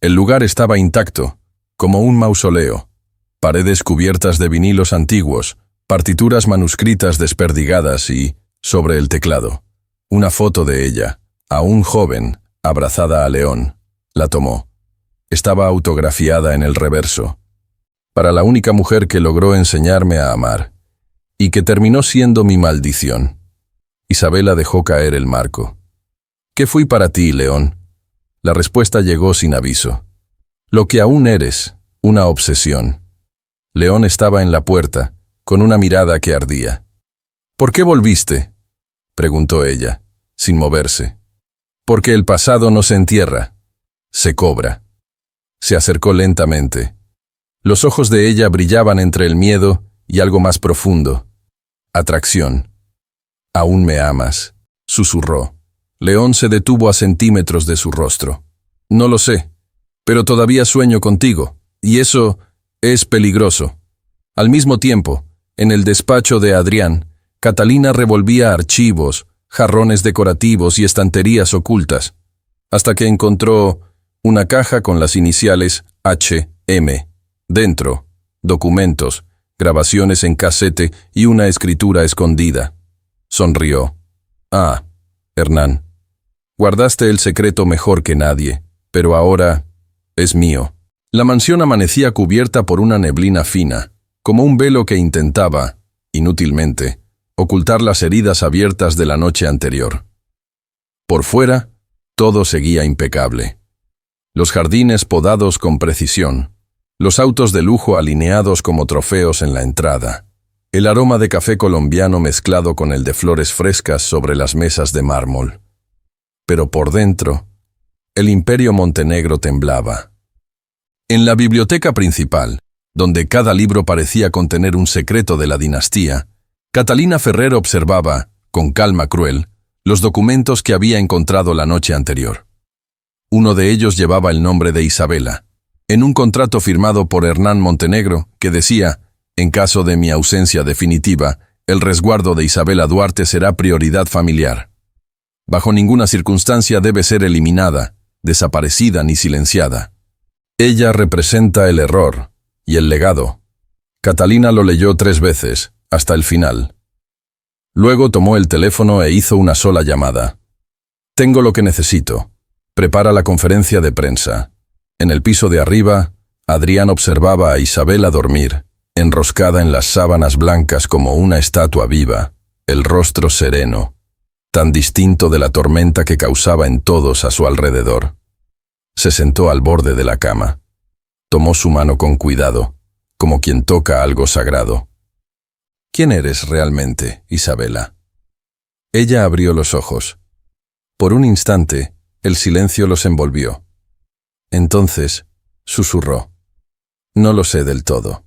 El lugar estaba intacto, como un mausoleo. Paredes cubiertas de vinilos antiguos, partituras manuscritas desperdigadas y, sobre el teclado, una foto de ella, aún joven, abrazada a León. La tomó. Estaba autografiada en el reverso. «Para la única mujer que logró enseñarme a amar». y que terminó siendo mi maldición. Isabela dejó caer el marco. ¿Qué fui para ti, León? La respuesta llegó sin aviso. Lo que aún eres, una obsesión. León estaba en la puerta, con una mirada que ardía. ¿Por qué volviste?, preguntó ella, sin moverse. Porque el pasado no se entierra, se cobra. Se acercó lentamente. Los ojos de ella brillaban entre el miedo y algo más profundo. Atracción. «¿Aún me amas?», susurró. León se detuvo a centímetros de su rostro. «No lo sé, pero todavía sueño contigo, y eso es peligroso». Al mismo tiempo, en el despacho de Adrián, Catalina revolvía archivos, jarrones decorativos y estanterías ocultas, hasta que encontró una caja con las iniciales H.M. Dentro, documentos, grabaciones en casete y una escritura escondida. Sonrió. «Ah, Hernán, guardaste el secreto mejor que nadie, pero ahora es mío». La mansión amanecía cubierta por una neblina fina, como un velo que intentaba, inútilmente, ocultar las heridas abiertas de la noche anterior. Por fuera, todo seguía impecable. Los jardines podados con precisión, los autos de lujo alineados como trofeos en la entrada, el aroma de café colombiano mezclado con el de flores frescas sobre las mesas de mármol. Pero por dentro, el Imperio Montenegro temblaba. En la biblioteca principal, donde cada libro parecía contener un secreto de la dinastía, Catalina Ferrer observaba, con calma cruel, los documentos que había encontrado la noche anterior. Uno de ellos llevaba el nombre de Isabela, en un contrato firmado por Hernán Montenegro, que decía: «En caso de mi ausencia definitiva, el resguardo de Isabela Duarte será prioridad familiar. Bajo ninguna circunstancia debe ser eliminada, desaparecida ni silenciada. Ella representa el error y el legado». Catalina lo leyó 3 veces, hasta el final. Luego tomó el teléfono e hizo una sola llamada. «Tengo lo que necesito. Prepara la conferencia de prensa». En el piso de arriba, Adrián observaba a Isabela dormir, enroscada en las sábanas blancas como una estatua viva, el rostro sereno, tan distinto de la tormenta que causaba en todos a su alrededor. Se sentó al borde de la cama. Tomó su mano con cuidado, como quien toca algo sagrado. «¿Quién eres realmente, Isabela?». Ella abrió los ojos. Por un instante, el silencio los envolvió. Entonces, susurró: «No lo sé del todo,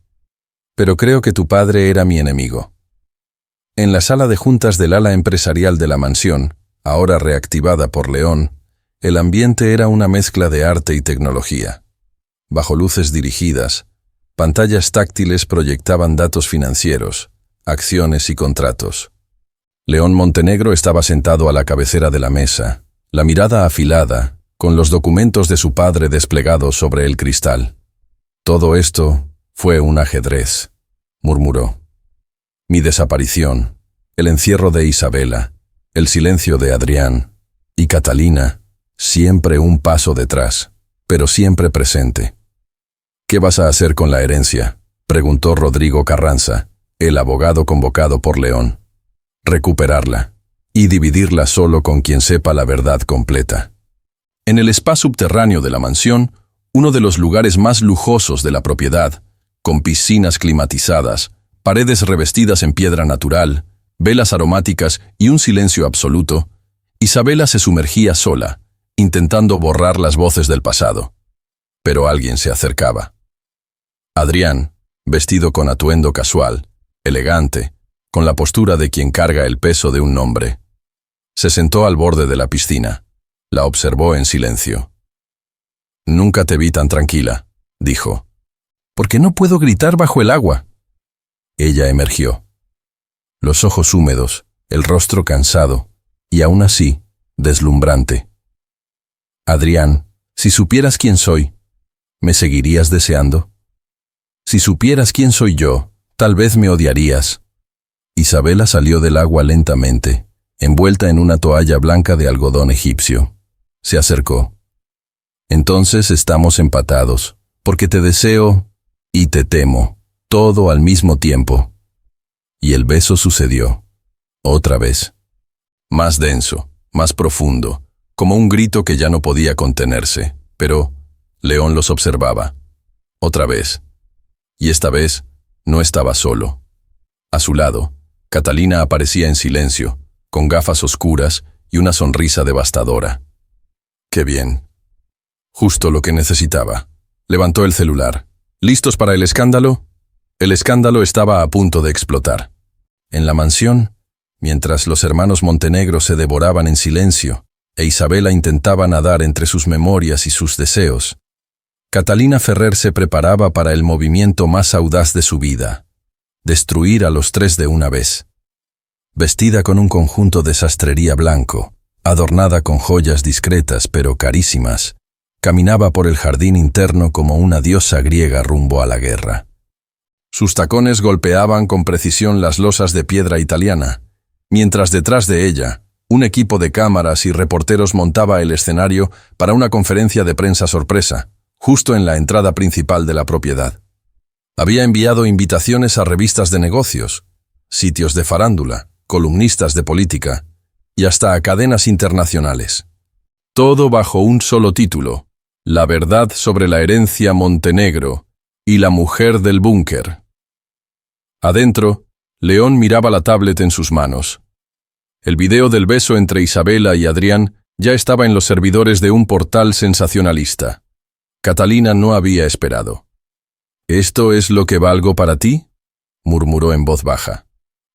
pero creo que tu padre era mi enemigo». En la sala de juntas del ala empresarial de la mansión, ahora reactivada por León, el ambiente era una mezcla de arte y tecnología. Bajo luces dirigidas, pantallas táctiles proyectaban datos financieros, acciones y contratos. León Montenegro estaba sentado a la cabecera de la mesa, la mirada afilada, con los documentos de su padre desplegados sobre el cristal. «Todo esto fue un ajedrez», murmuró. «Mi desaparición, el encierro de Isabela, el silencio de Adrián y Catalina, siempre un paso detrás, pero siempre presente». «¿Qué vas a hacer con la herencia?», preguntó Rodrigo Carranza, el abogado convocado por León. «Recuperarla, y dividirla solo con quien sepa la verdad completa». En el spa subterráneo de la mansión, uno de los lugares más lujosos de la propiedad, con piscinas climatizadas, paredes revestidas en piedra natural, velas aromáticas y un silencio absoluto, Isabela se sumergía sola, intentando borrar las voces del pasado. Pero alguien se acercaba. Adrián, vestido con atuendo casual, elegante, con la postura de quien carga el peso de un nombre. Se sentó al borde de la piscina. La observó en silencio. «Nunca te vi tan tranquila», dijo. «Porque no puedo gritar bajo el agua». Ella emergió. Los ojos húmedos, el rostro cansado, y aún así, deslumbrante. «Adrián, si supieras quién soy, ¿me seguirías deseando? Si supieras quién soy yo, tal vez me odiarías». Isabela salió del agua lentamente, envuelta en una toalla blanca de algodón egipcio. Se acercó. «Entonces estamos empatados, porque te deseo y te temo, todo al mismo tiempo». Y el beso sucedió. Otra vez. Más denso, más profundo, como un grito que ya no podía contenerse. Pero León los observaba. Otra vez. Y esta vez no estaba solo. A su lado, Catalina aparecía en silencio, con gafas oscuras y una sonrisa devastadora. ¡Qué bien! Justo lo que necesitaba. Levantó el celular. ¿Listos para el escándalo? El escándalo estaba a punto de explotar. En la mansión, mientras los hermanos Montenegro se devoraban en silencio e Isabela intentaba nadar entre sus memorias y sus deseos, Catalina Ferrer se preparaba para el movimiento más audaz de su vida: destruir a los tres de una vez. Vestida con un conjunto de sastrería blanco, adornada con joyas discretas pero carísimas, caminaba por el jardín interno como una diosa griega rumbo a la guerra. Sus tacones golpeaban con precisión las losas de piedra italiana, mientras detrás de ella, un equipo de cámaras y reporteros montaba el escenario para una conferencia de prensa sorpresa, justo en la entrada principal de la propiedad. Había enviado invitaciones a revistas de negocios, sitios de farándula, columnistas de política y hasta a cadenas internacionales. Todo bajo un solo título: La verdad sobre la herencia Montenegro y la mujer del búnker. Adentro, León miraba la tablet en sus manos. El video del beso entre Isabela y Adrián ya estaba en los servidores de un portal sensacionalista. Catalina no había esperado. ¿Esto es lo que valgo para ti?, murmuró en voz baja.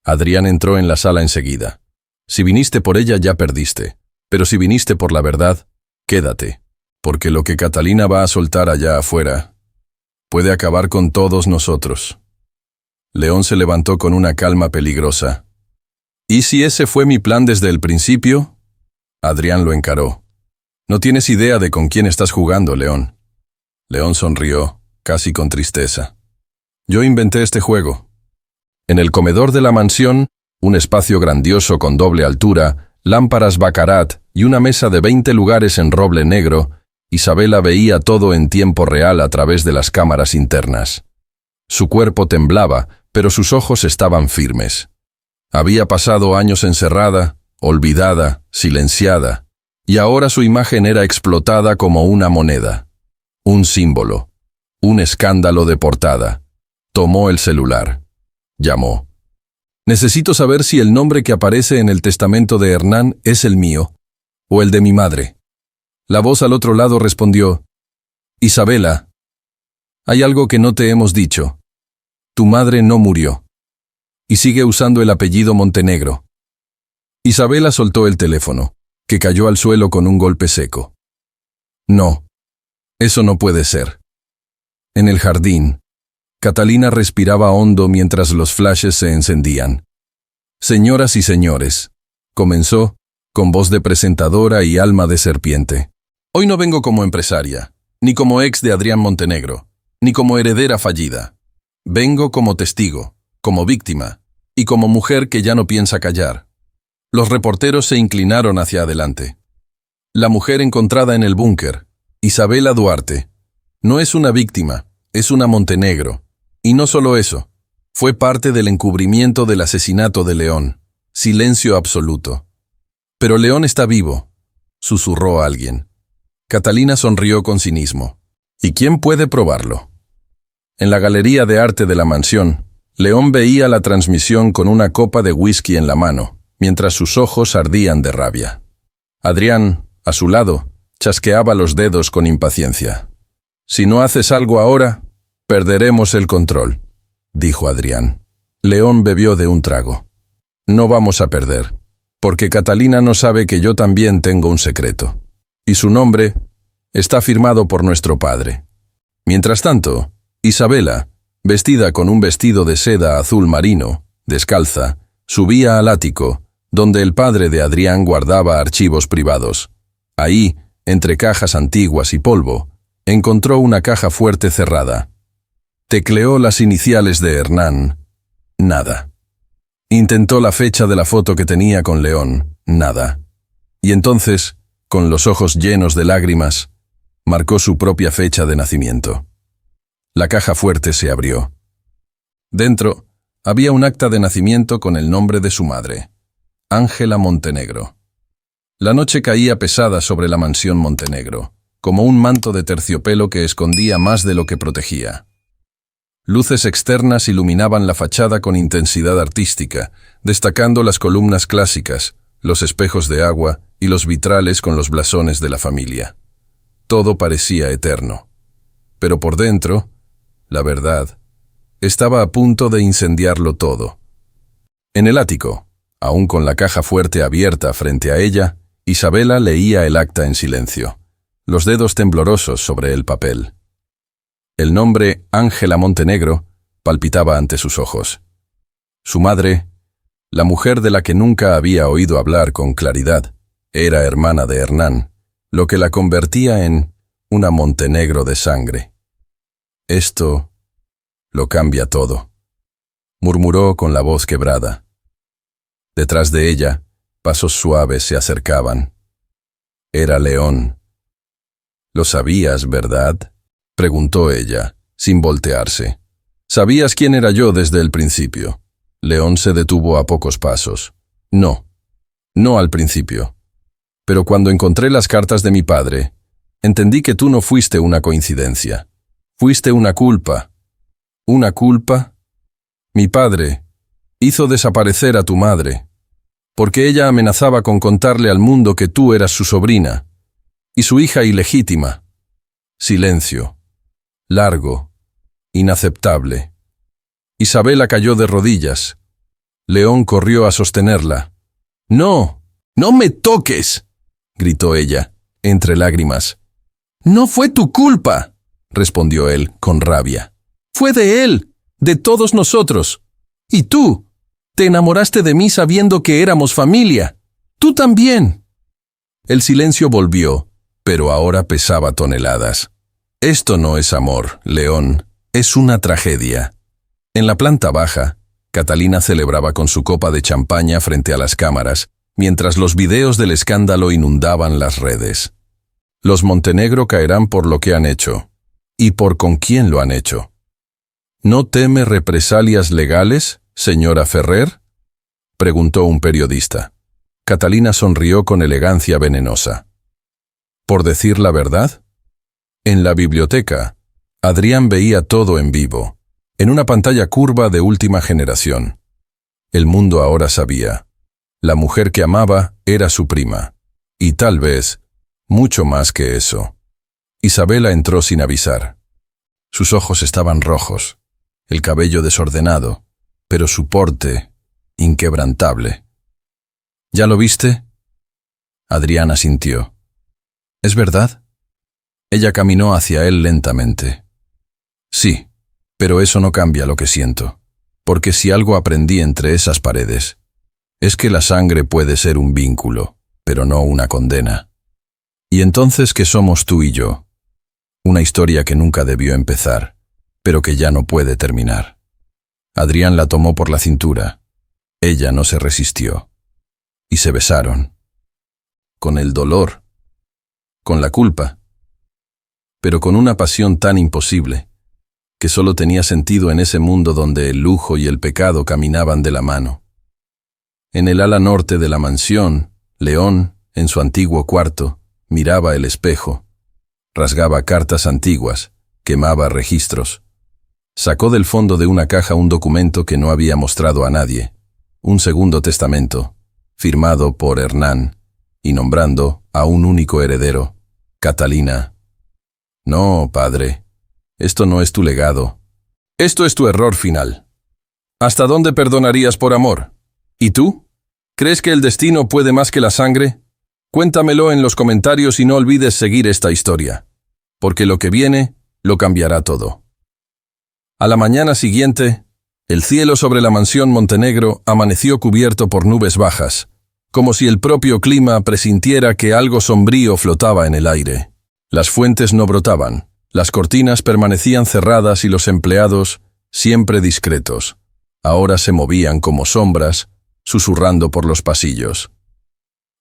Adrián entró en la sala enseguida. Si viniste por ella ya perdiste, pero si viniste por la verdad, quédate, porque lo que Catalina va a soltar allá afuera puede acabar con todos nosotros. León se levantó con una calma peligrosa. ¿Y si ese fue mi plan desde el principio? Adrián lo encaró. No tienes idea de con quién estás jugando, León. León sonrió, casi con tristeza. Yo inventé este juego. En el comedor de la mansión, un espacio grandioso con doble altura, lámparas Baccarat y una mesa de 20 lugares en roble negro, Isabela veía todo en tiempo real a través de las cámaras internas. Su cuerpo temblaba, pero sus ojos estaban firmes. Había pasado años encerrada, olvidada, silenciada, y ahora su imagen era explotada como una moneda. Un símbolo, un escándalo de portada. Tomó el celular. Llamó. Necesito saber si el nombre que aparece en el testamento de Hernán es el mío, o el de mi madre. La voz al otro lado respondió: Isabela, hay algo que no te hemos dicho. Tu madre no murió. Y sigue usando el apellido Montenegro. Isabela soltó el teléfono, que cayó al suelo con un golpe seco. No, eso no puede ser. En el jardín, Catalina respiraba hondo mientras los flashes se encendían. Señoras y señores, comenzó, con voz de presentadora y alma de serpiente. Hoy no vengo como empresaria, ni como ex de Adrián Montenegro, ni como heredera fallida. Vengo como testigo, como víctima, y como mujer que ya no piensa callar. Los reporteros se inclinaron hacia adelante. La mujer encontrada en el búnker, Isabela Duarte, no es una víctima, es una Montenegro. Y no solo eso, fue parte del encubrimiento del asesinato de León. Silencio absoluto. Pero León está vivo, susurró alguien. Catalina sonrió con cinismo. ¿Y quién puede probarlo? En la galería de arte de la mansión, León veía la transmisión con una copa de whisky en la mano, mientras sus ojos ardían de rabia. Adrián, a su lado, chasqueaba los dedos con impaciencia. Si no haces algo ahora, perderemos el control, dijo Adrián. León bebió de un trago. No vamos a perder, porque Catalina no sabe que yo también tengo un secreto. Y su nombre está firmado por nuestro padre. Mientras tanto, Isabela, vestida con un vestido de seda azul marino, descalza, subía al ático, donde el padre de Adrián guardaba archivos privados. Ahí, entre cajas antiguas y polvo, encontró una caja fuerte cerrada. Tecleó las iniciales de Hernán. Nada. Intentó la fecha de la foto que tenía con León. Nada. Y entonces, con los ojos llenos de lágrimas, marcó su propia fecha de nacimiento. La caja fuerte se abrió. Dentro había un acta de nacimiento con el nombre de su madre, Ángela Montenegro. La noche caía pesada sobre la mansión Montenegro, como un manto de terciopelo que escondía más de lo que protegía. Luces externas iluminaban la fachada con intensidad artística, destacando las columnas clásicas, los espejos de agua y los vitrales con los blasones de la familia. Todo parecía eterno. Pero por dentro, la verdad, estaba a punto de incendiarlo todo. En el ático, aún con la caja fuerte abierta frente a ella, Isabela leía el acta en silencio, los dedos temblorosos sobre el papel. El nombre Ángela Montenegro palpitaba ante sus ojos. Su madre, la mujer de la que nunca había oído hablar con claridad, era hermana de Hernán, lo que la convertía en una Montenegro de sangre. Esto lo cambia todo, murmuró con la voz quebrada. Detrás de ella, pasos suaves se acercaban. Era León. «¿Lo sabías, verdad?», preguntó ella, sin voltearse. «¿Sabías quién era yo desde el principio?». León se detuvo a pocos pasos. «No, no al principio. Pero cuando encontré las cartas de mi padre, entendí que tú no fuiste una coincidencia. Fuiste una culpa». «¿Una culpa?». «Mi padre hizo desaparecer a tu madre, porque ella amenazaba con contarle al mundo que tú eras su sobrina y su hija ilegítima». Silencio. Largo. Inaceptable. Isabela cayó de rodillas. León corrió a sostenerla. «¡No! ¡No me toques!», gritó ella, entre lágrimas. «No fue tu culpa», respondió él, con rabia. «Fue de él, de todos nosotros. Y tú, te enamoraste de mí sabiendo que éramos familia. Tú también». El silencio volvió, pero ahora pesaba toneladas. «Esto no es amor, León, es una tragedia». En la planta baja, Catalina celebraba con su copa de champaña frente a las cámaras, mientras los videos del escándalo inundaban las redes. Los Montenegro caerán por lo que han hecho, y por con quién lo han hecho. «¿No teme represalias legales, señora Ferrer?», preguntó un periodista. Catalina sonrió con elegancia venenosa. «¿Por decir la verdad?». En la biblioteca, Adrián veía todo en vivo, en una pantalla curva de última generación. El mundo ahora sabía. La mujer que amaba era su prima, y tal vez, mucho más que eso. Isabela entró sin avisar. Sus ojos estaban rojos, el cabello desordenado, pero su porte inquebrantable. «¿Ya lo viste?». Adrián asintió. «¿Es verdad?». Ella caminó hacia él lentamente. «Sí, pero eso no cambia lo que siento, porque si algo aprendí entre esas paredes, es que la sangre puede ser un vínculo, pero no una condena. Y entonces, ¿qué somos tú y yo? Una historia que nunca debió empezar, pero que ya no puede terminar». Adrián la tomó por la cintura. Ella no se resistió. Y se besaron. Con el dolor. Con la culpa. Pero con una pasión tan imposible, que solo tenía sentido en ese mundo donde el lujo y el pecado caminaban de la mano. En el ala norte de la mansión, León, en su antiguo cuarto, miraba el espejo, rasgaba cartas antiguas, quemaba registros. Sacó del fondo de una caja un documento que no había mostrado a nadie, un segundo testamento, firmado por Hernán, y nombrando a un único heredero, Catalina. «No, padre, esto no es tu legado. Esto es tu error final. ¿Hasta dónde perdonarías por amor? ¿Y tú? ¿Crees que el destino puede más que la sangre? Cuéntamelo en los comentarios y no olvides seguir esta historia, porque lo que viene lo cambiará todo». A la mañana siguiente, el cielo sobre la mansión Montenegro amaneció cubierto por nubes bajas, como si el propio clima presintiera que algo sombrío flotaba en el aire. Las fuentes no brotaban, las cortinas permanecían cerradas y los empleados, siempre discretos, ahora se movían como sombras, susurrando por los pasillos.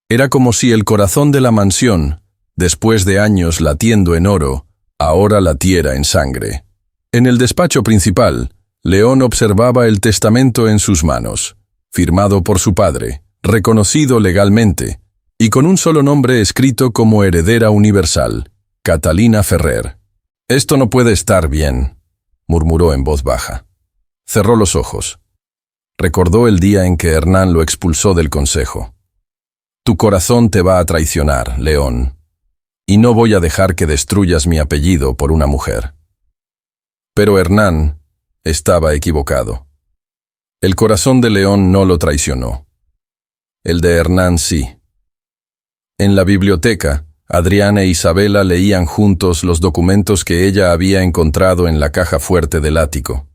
Era como si el corazón de la mansión, después de años latiendo en oro, ahora latiera en sangre. En el despacho principal, León observaba el testamento en sus manos, firmado por su padre, reconocido legalmente, y con un solo nombre escrito como heredera universal, Catalina Ferrer. «Esto no puede estar bien», murmuró en voz baja. Cerró los ojos. Recordó el día en que Hernán lo expulsó del consejo. «Tu corazón te va a traicionar, León, y no voy a dejar que destruyas mi apellido por una mujer». Pero Hernán estaba equivocado. El corazón de León no lo traicionó. El de Hernán sí. En la biblioteca, Adrián e Isabela leían juntos los documentos que ella había encontrado en la caja fuerte del ático.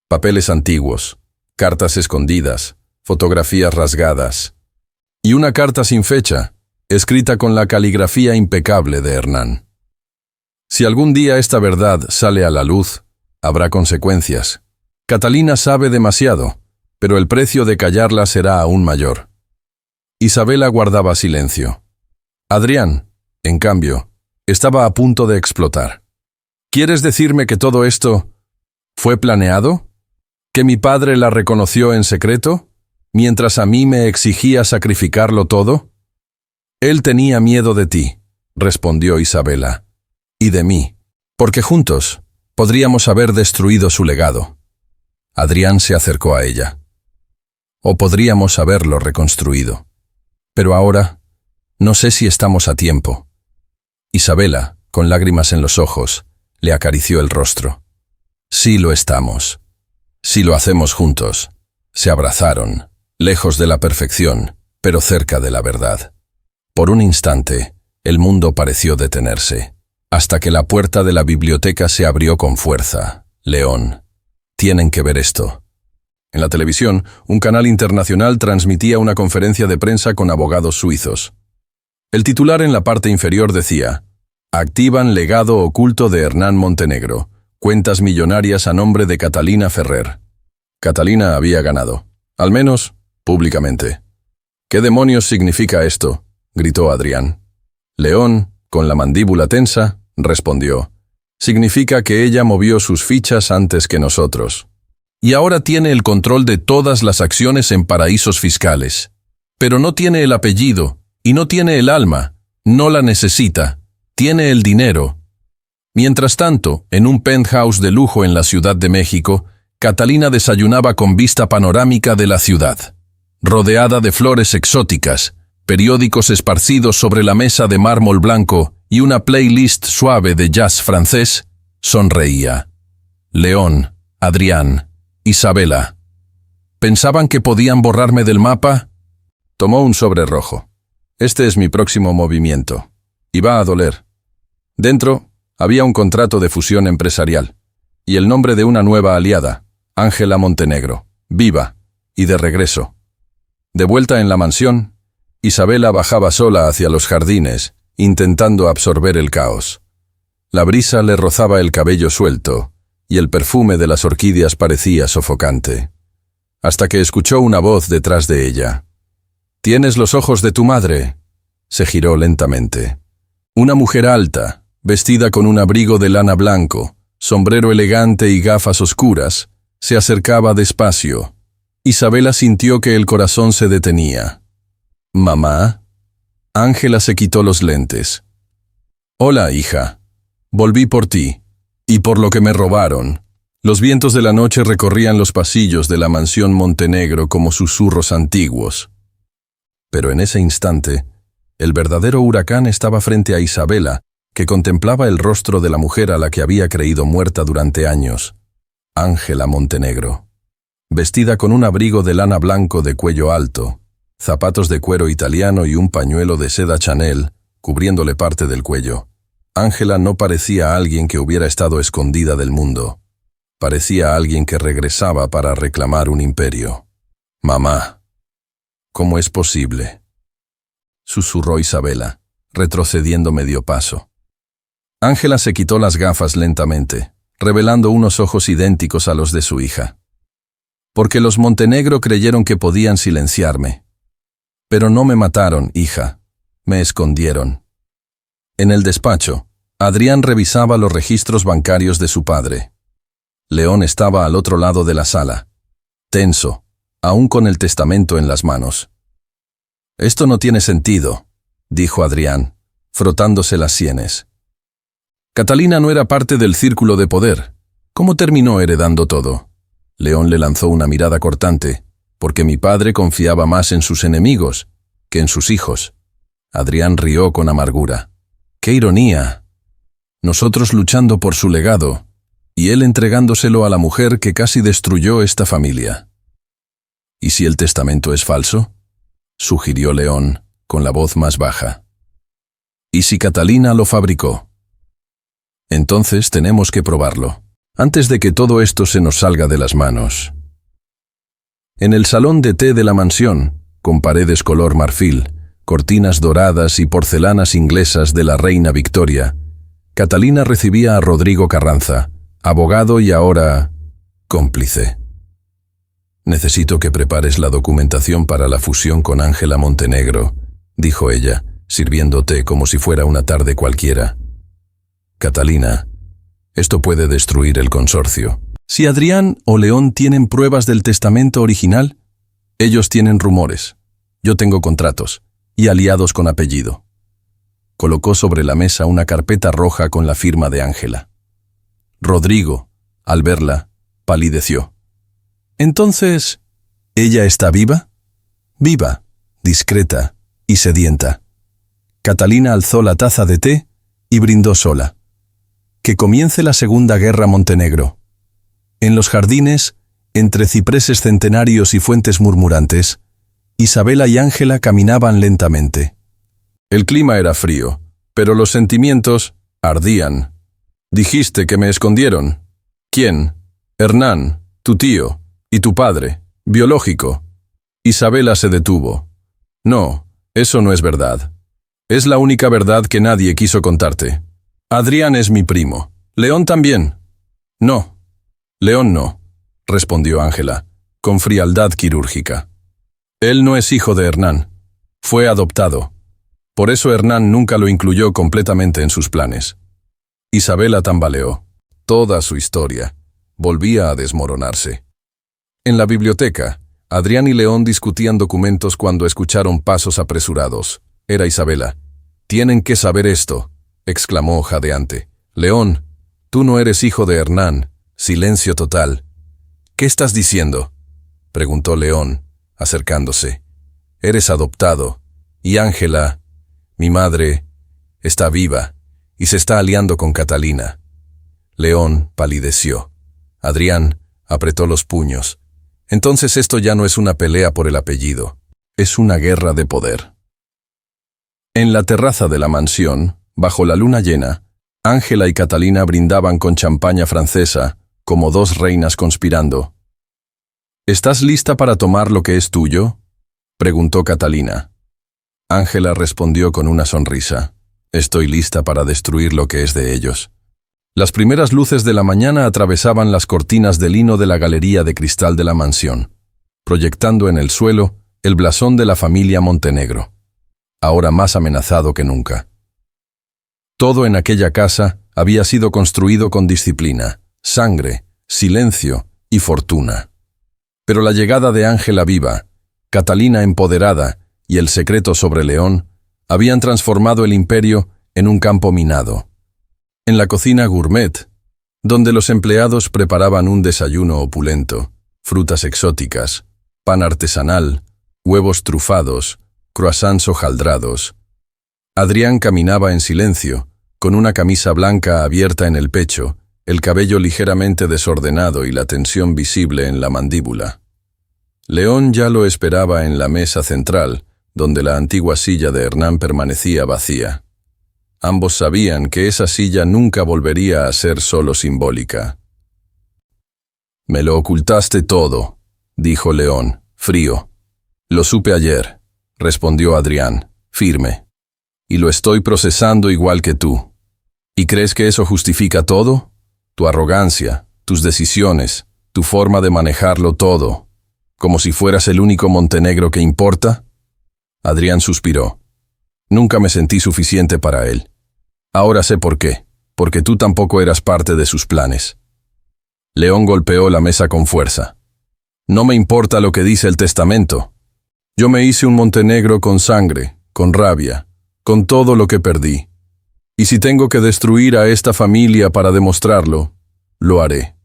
Papeles antiguos, cartas escondidas, fotografías rasgadas, y una carta sin fecha, escrita con la caligrafía impecable de Hernán. Si algún día esta verdad sale a la luz, habrá consecuencias. Catalina sabe demasiado, pero el precio de callarla será aún mayor. Isabela guardaba silencio. Adrián, en cambio, estaba a punto de explotar. ¿Quieres decirme que todo esto fue planeado? ¿Que mi padre la reconoció en secreto, mientras a mí me exigía sacrificarlo todo? Él tenía miedo de ti, respondió Isabela, y de mí, porque juntos podríamos haber destruido su legado. Adrián se acercó a ella. O podríamos haberlo reconstruido. Pero ahora, no sé si estamos a tiempo. Isabela, con lágrimas en los ojos, le acarició el rostro. Sí lo estamos. Si lo hacemos juntos. Se abrazaron, lejos de la perfección, pero cerca de la verdad. Por un instante, el mundo pareció detenerse, hasta que la puerta de la biblioteca se abrió con fuerza. León, tienen que ver esto. En la televisión, un canal internacional transmitía una conferencia de prensa con abogados suizos. El titular en la parte inferior decía: «Activan legado oculto de Hernán Montenegro. Cuentas millonarias a nombre de Catalina Ferrer». Catalina había ganado, al menos públicamente. «¿Qué demonios significa esto?», gritó Adrián. León, con la mandíbula tensa, respondió: «Significa que ella movió sus fichas antes que nosotros. Y ahora tiene el control de todas las acciones en paraísos fiscales. Pero no tiene el apellido, y no tiene el alma, no la necesita, tiene el dinero». Mientras tanto, en un penthouse de lujo en la Ciudad de México, Catalina desayunaba con vista panorámica de la ciudad. Rodeada de flores exóticas, periódicos esparcidos sobre la mesa de mármol blanco y una playlist suave de jazz francés, sonreía. León, Adrián, Isabela. ¿Pensaban que podían borrarme del mapa? Tomó un sobre rojo. Este es mi próximo movimiento. Y va a doler. Dentro había un contrato de fusión empresarial y el nombre de una nueva aliada, Ángela Montenegro, viva y de regreso. De vuelta en la mansión, Isabela bajaba sola hacia los jardines, intentando absorber el caos. La brisa le rozaba el cabello suelto y el perfume de las orquídeas parecía sofocante. Hasta que escuchó una voz detrás de ella. «¿Tienes los ojos de tu madre?». Se giró lentamente. Una mujer alta, vestida con un abrigo de lana blanco, sombrero elegante y gafas oscuras, se acercaba despacio. Isabela sintió que el corazón se detenía. «¿Mamá?». Ángela se quitó los lentes. «Hola, hija. Volví por ti. Y por lo que me robaron». Los vientos de la noche recorrían los pasillos de la mansión Montenegro como susurros antiguos. Pero en ese instante, el verdadero huracán estaba frente a Isabela, que contemplaba el rostro de la mujer a la que había creído muerta durante años, Ángela Montenegro. Vestida con un abrigo de lana blanco de cuello alto, zapatos de cuero italiano y un pañuelo de seda Chanel, cubriéndole parte del cuello, Ángela no parecía alguien que hubiera estado escondida del mundo. Parecía alguien que regresaba para reclamar un imperio. «Mamá, ¿cómo es posible?», susurró Isabela, retrocediendo medio paso. Ángela se quitó las gafas lentamente, revelando unos ojos idénticos a los de su hija. «Porque los Montenegro creyeron que podían silenciarme. Pero no me mataron, hija, me escondieron». En el despacho, Adrián revisaba los registros bancarios de su padre. León estaba al otro lado de la sala, tenso, aún con el testamento en las manos. «Esto no tiene sentido», dijo Adrián, frotándose las sienes. «Catalina no era parte del círculo de poder. ¿Cómo terminó heredando todo?» León le lanzó una mirada cortante, porque mi padre confiaba más en sus enemigos que en sus hijos. Adrián rió con amargura. ¡Qué ironía! Nosotros luchando por su legado, y él entregándoselo a la mujer que casi destruyó esta familia. ¿Y si el testamento es falso?, sugirió León, con la voz más baja. ¿Y si Catalina lo fabricó? Entonces tenemos que probarlo, antes de que todo esto se nos salga de las manos. En el salón de té de la mansión, con paredes color marfil, cortinas doradas y porcelanas inglesas de la reina Victoria, Catalina recibía a Rodrigo Carranza, abogado y ahora cómplice. «Necesito que prepares la documentación para la fusión con Ángela Montenegro», dijo ella, sirviendo té como si fuera una tarde cualquiera. «Catalina, esto puede destruir el consorcio. Si Adrián o León tienen pruebas del testamento original, ellos tienen rumores. Yo tengo contratos y aliados con apellido». Colocó sobre la mesa una carpeta roja con la firma de Ángela. Rodrigo, al verla, palideció. «Entonces, ¿ella está viva?» «Viva, discreta y sedienta». Catalina alzó la taza de té y brindó sola. «Que comience la Segunda Guerra Montenegro». En los jardines, entre cipreses centenarios y fuentes murmurantes, Isabela y Ángela caminaban lentamente. El clima era frío, pero los sentimientos ardían. «Dijiste que me escondieron». «¿Quién?» «Hernán, tu tío, y tu padre, biológico». Isabela se detuvo. «No, eso no es verdad. Es la única verdad que nadie quiso contarte. Adrián es mi primo. León también». «No, León no», respondió Ángela, con frialdad quirúrgica. «Él no es hijo de Hernán. Fue adoptado. Por eso Hernán nunca lo incluyó completamente en sus planes». Isabela tambaleó. Toda su historia volvía a desmoronarse. En la biblioteca, Adrián y León discutían documentos cuando escucharon pasos apresurados. Era Isabela. «Tienen que saber esto», exclamó jadeante. «León, tú no eres hijo de Hernán». Silencio total. «¿Qué estás diciendo?», preguntó León, acercándose. «Eres adoptado, y Ángela, mi madre, está viva y se está aliando con Catalina». León palideció. Adrián apretó los puños. «Entonces esto ya no es una pelea por el apellido, es una guerra de poder». En la terraza de la mansión, bajo la luna llena, Ángela y Catalina brindaban con champaña francesa, como dos reinas conspirando. «¿Estás lista para tomar lo que es tuyo?», preguntó Catalina. Ángela respondió con una sonrisa. «Estoy lista para destruir lo que es de ellos». Las primeras luces de la mañana atravesaban las cortinas de lino de la galería de cristal de la mansión, proyectando en el suelo el blasón de la familia Montenegro, ahora más amenazado que nunca. Todo en aquella casa había sido construido con disciplina, sangre, silencio y fortuna. Pero la llegada de Ángela viva, Catalina empoderada y el secreto sobre León habían transformado el imperio en un campo minado. En la cocina gourmet, donde los empleados preparaban un desayuno opulento, frutas exóticas, pan artesanal, huevos trufados, croissants hojaldrados, Adrián caminaba en silencio, con una camisa blanca abierta en el pecho, el cabello ligeramente desordenado y la tensión visible en la mandíbula. León ya lo esperaba en la mesa central, donde la antigua silla de Hernán permanecía vacía. Ambos sabían que esa silla nunca volvería a ser solo simbólica. «Me lo ocultaste todo», dijo León, frío. «Lo supe ayer», respondió Adrián, firme. «Y lo estoy procesando igual que tú. ¿Y crees que eso justifica todo? Tu arrogancia, tus decisiones, tu forma de manejarlo todo, como si fueras el único Montenegro que importa». Adrián suspiró. «Nunca me sentí suficiente para él. Ahora sé por qué, porque tú tampoco eras parte de sus planes». León golpeó la mesa con fuerza. No me importa lo que dice el testamento. Yo me hice un Montenegro con sangre, con rabia, con todo lo que perdí. Y si tengo que destruir a esta familia para demostrarlo, lo haré.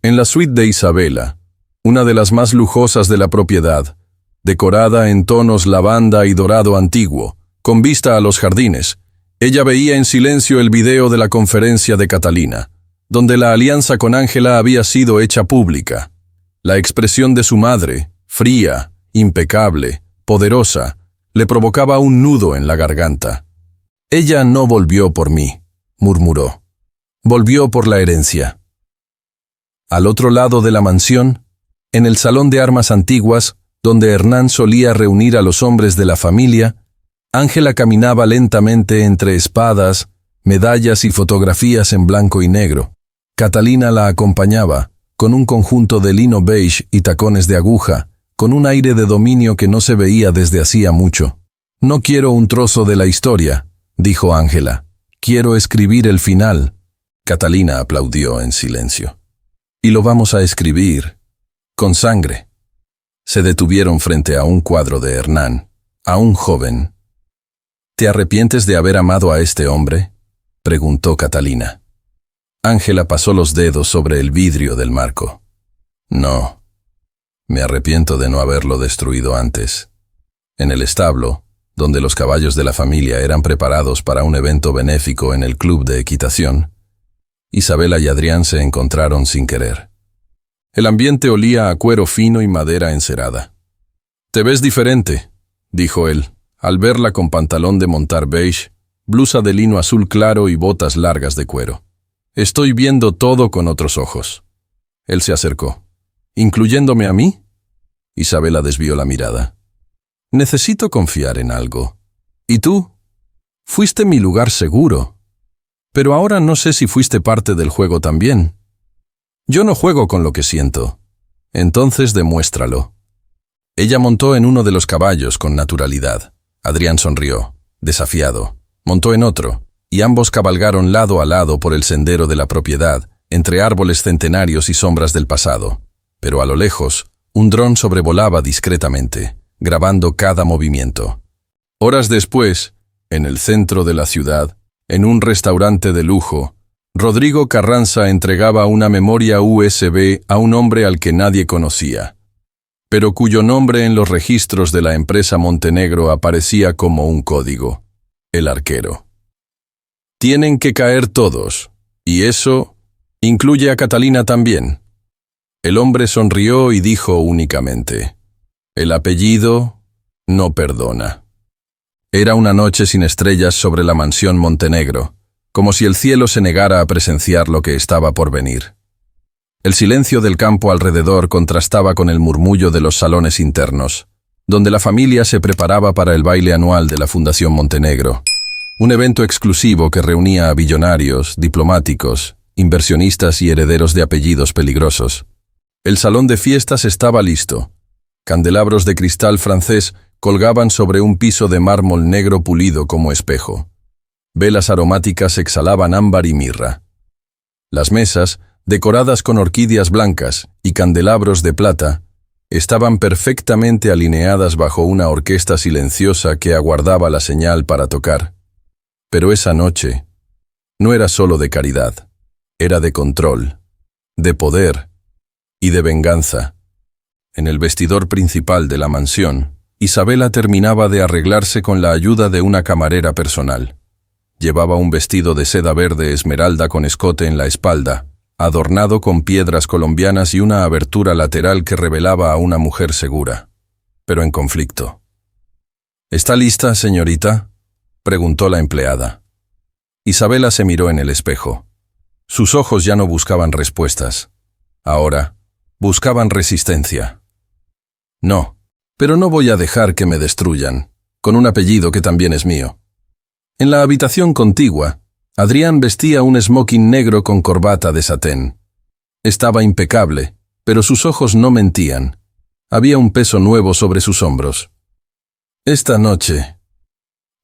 En la suite de Isabela, una de las más lujosas de la propiedad, decorada en tonos lavanda y dorado antiguo, con vista a los jardines, ella veía en silencio el video de la conferencia de Catalina, donde la alianza con Ángela había sido hecha pública. La expresión de su madre, fría, impecable, poderosa, le provocaba un nudo en la garganta. Ella no volvió por mí, murmuró. Volvió por la herencia. Al otro lado de la mansión, en el salón de armas antiguas, donde Hernán solía reunir a los hombres de la familia, Ángela caminaba lentamente entre espadas, medallas y fotografías en blanco y negro. Catalina la acompañaba, con un conjunto de lino beige y tacones de aguja, con un aire de dominio que no se veía desde hacía mucho. «No quiero un trozo de la historia», dijo Ángela. «Quiero escribir el final». Catalina aplaudió en silencio. «Y lo vamos a escribir, con sangre». Se detuvieron frente a un cuadro de Hernán, a un joven. «¿Te arrepientes de haber amado a este hombre?», preguntó Catalina. Ángela pasó los dedos sobre el vidrio del marco. «No, me arrepiento de no haberlo destruido antes. En el establo, donde los caballos de la familia eran preparados para un evento benéfico en el club de equitación, Isabela y Adrián se encontraron sin querer. El ambiente olía a cuero fino y madera encerada. «Te ves diferente», dijo él, al verla con pantalón de montar beige, blusa de lino azul claro y botas largas de cuero. «Estoy viendo todo con otros ojos». Él se acercó. «¿Incluyéndome a mí?» Isabela desvió la mirada. «Necesito confiar en algo. ¿Y tú? Fuiste mi lugar seguro. Pero ahora no sé si fuiste parte del juego también. Yo no juego con lo que siento. Entonces demuéstralo». Ella montó en uno de los caballos con naturalidad. Adrián sonrió, desafiado. Montó en otro, y ambos cabalgaron lado a lado por el sendero de la propiedad, entre árboles centenarios y sombras del pasado. Pero a lo lejos, un dron sobrevolaba discretamente, grabando cada movimiento. Horas después, en el centro de la ciudad, en un restaurante de lujo, Rodrigo Carranza entregaba una memoria USB a un hombre al que nadie conocía, pero cuyo nombre en los registros de la empresa Montenegro aparecía como un código: el arquero. «Tienen que caer todos, y eso incluye a Catalina también». El hombre sonrió y dijo únicamente: «El apellido no perdona». Era una noche sin estrellas sobre la mansión Montenegro, como si el cielo se negara a presenciar lo que estaba por venir. El silencio del campo alrededor contrastaba con el murmullo de los salones internos, donde la familia se preparaba para el baile anual de la Fundación Montenegro, un evento exclusivo que reunía a billonarios, diplomáticos, inversionistas y herederos de apellidos peligrosos. El salón de fiestas estaba listo. Candelabros de cristal francés colgaban sobre un piso de mármol negro pulido como espejo. Velas aromáticas exhalaban ámbar y mirra. Las mesas, decoradas con orquídeas blancas y candelabros de plata, estaban perfectamente alineadas bajo una orquesta silenciosa que aguardaba la señal para tocar. Pero esa noche no era solo de caridad, era de control, de poder y de venganza. En el vestidor principal de la mansión, Isabela terminaba de arreglarse con la ayuda de una camarera personal. Llevaba un vestido de seda verde esmeralda con escote en la espalda, adornado con piedras colombianas y una abertura lateral que revelaba a una mujer segura, pero en conflicto. «¿Está lista, señorita?», preguntó la empleada. Isabela se miró en el espejo. Sus ojos ya no buscaban respuestas. Ahora, buscaban resistencia. «No, pero no voy a dejar que me destruyan, con un apellido que también es mío». En la habitación contigua, Adrián vestía un smoking negro con corbata de satén. Estaba impecable, pero sus ojos no mentían. Había un peso nuevo sobre sus hombros. «Esta noche,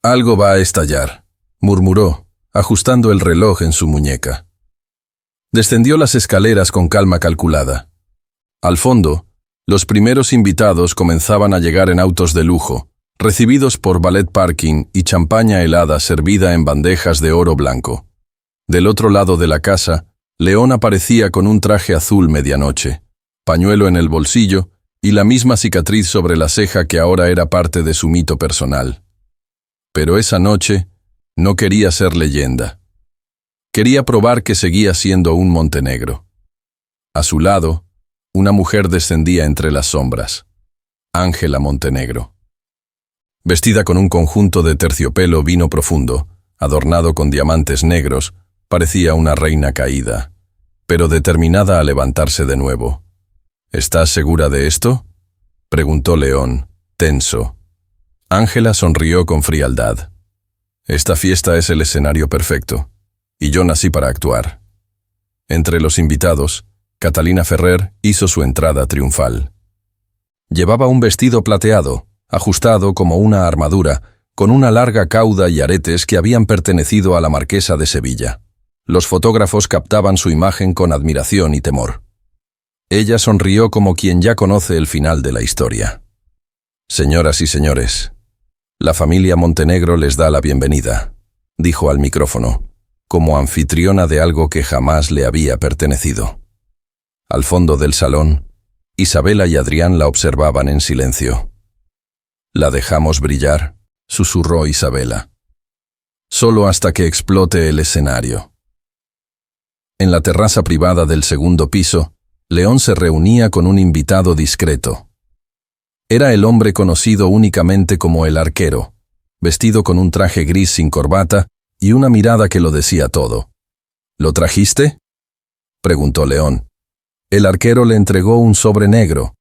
algo va a estallar», murmuró, ajustando el reloj en su muñeca. Descendió las escaleras con calma calculada. Al fondo, los primeros invitados comenzaban a llegar en autos de lujo, recibidos por ballet parking y champaña helada servida en bandejas de oro blanco. Del otro lado de la casa, León aparecía con un traje azul medianoche, pañuelo en el bolsillo y la misma cicatriz sobre la ceja que ahora era parte de su mito personal. Pero esa noche no quería ser leyenda. Quería probar que seguía siendo un Montenegro. A su lado, una mujer descendía entre las sombras. Ángela Montenegro. Vestida con un conjunto de terciopelo vino profundo, adornado con diamantes negros, parecía una reina caída, pero determinada a levantarse de nuevo. ¿Estás segura de esto?, preguntó León, tenso. Ángela sonrió con frialdad. Esta fiesta es el escenario perfecto, y yo nací para actuar. Entre los invitados, Catalina Ferrer hizo su entrada triunfal. Llevaba un vestido plateado, ajustado como una armadura, con una larga cauda y aretes que habían pertenecido a la marquesa de Sevilla. Los fotógrafos captaban su imagen con admiración y temor. Ella sonrió como quien ya conoce el final de la historia. Señoras y señores, la familia Montenegro les da la bienvenida, dijo al micrófono, como anfitriona de algo que jamás le había pertenecido. Al fondo del salón, Isabela y Adrián la observaban en silencio. «¿La dejamos brillar?», susurró Isabela. «Solo hasta que explote el escenario». En la terraza privada del segundo piso, León se reunía con un invitado discreto. Era el hombre conocido únicamente como el arquero, vestido con un traje gris sin corbata y una mirada que lo decía todo. «¿Lo trajiste?», preguntó León. El arquero le entregó un sobre negro.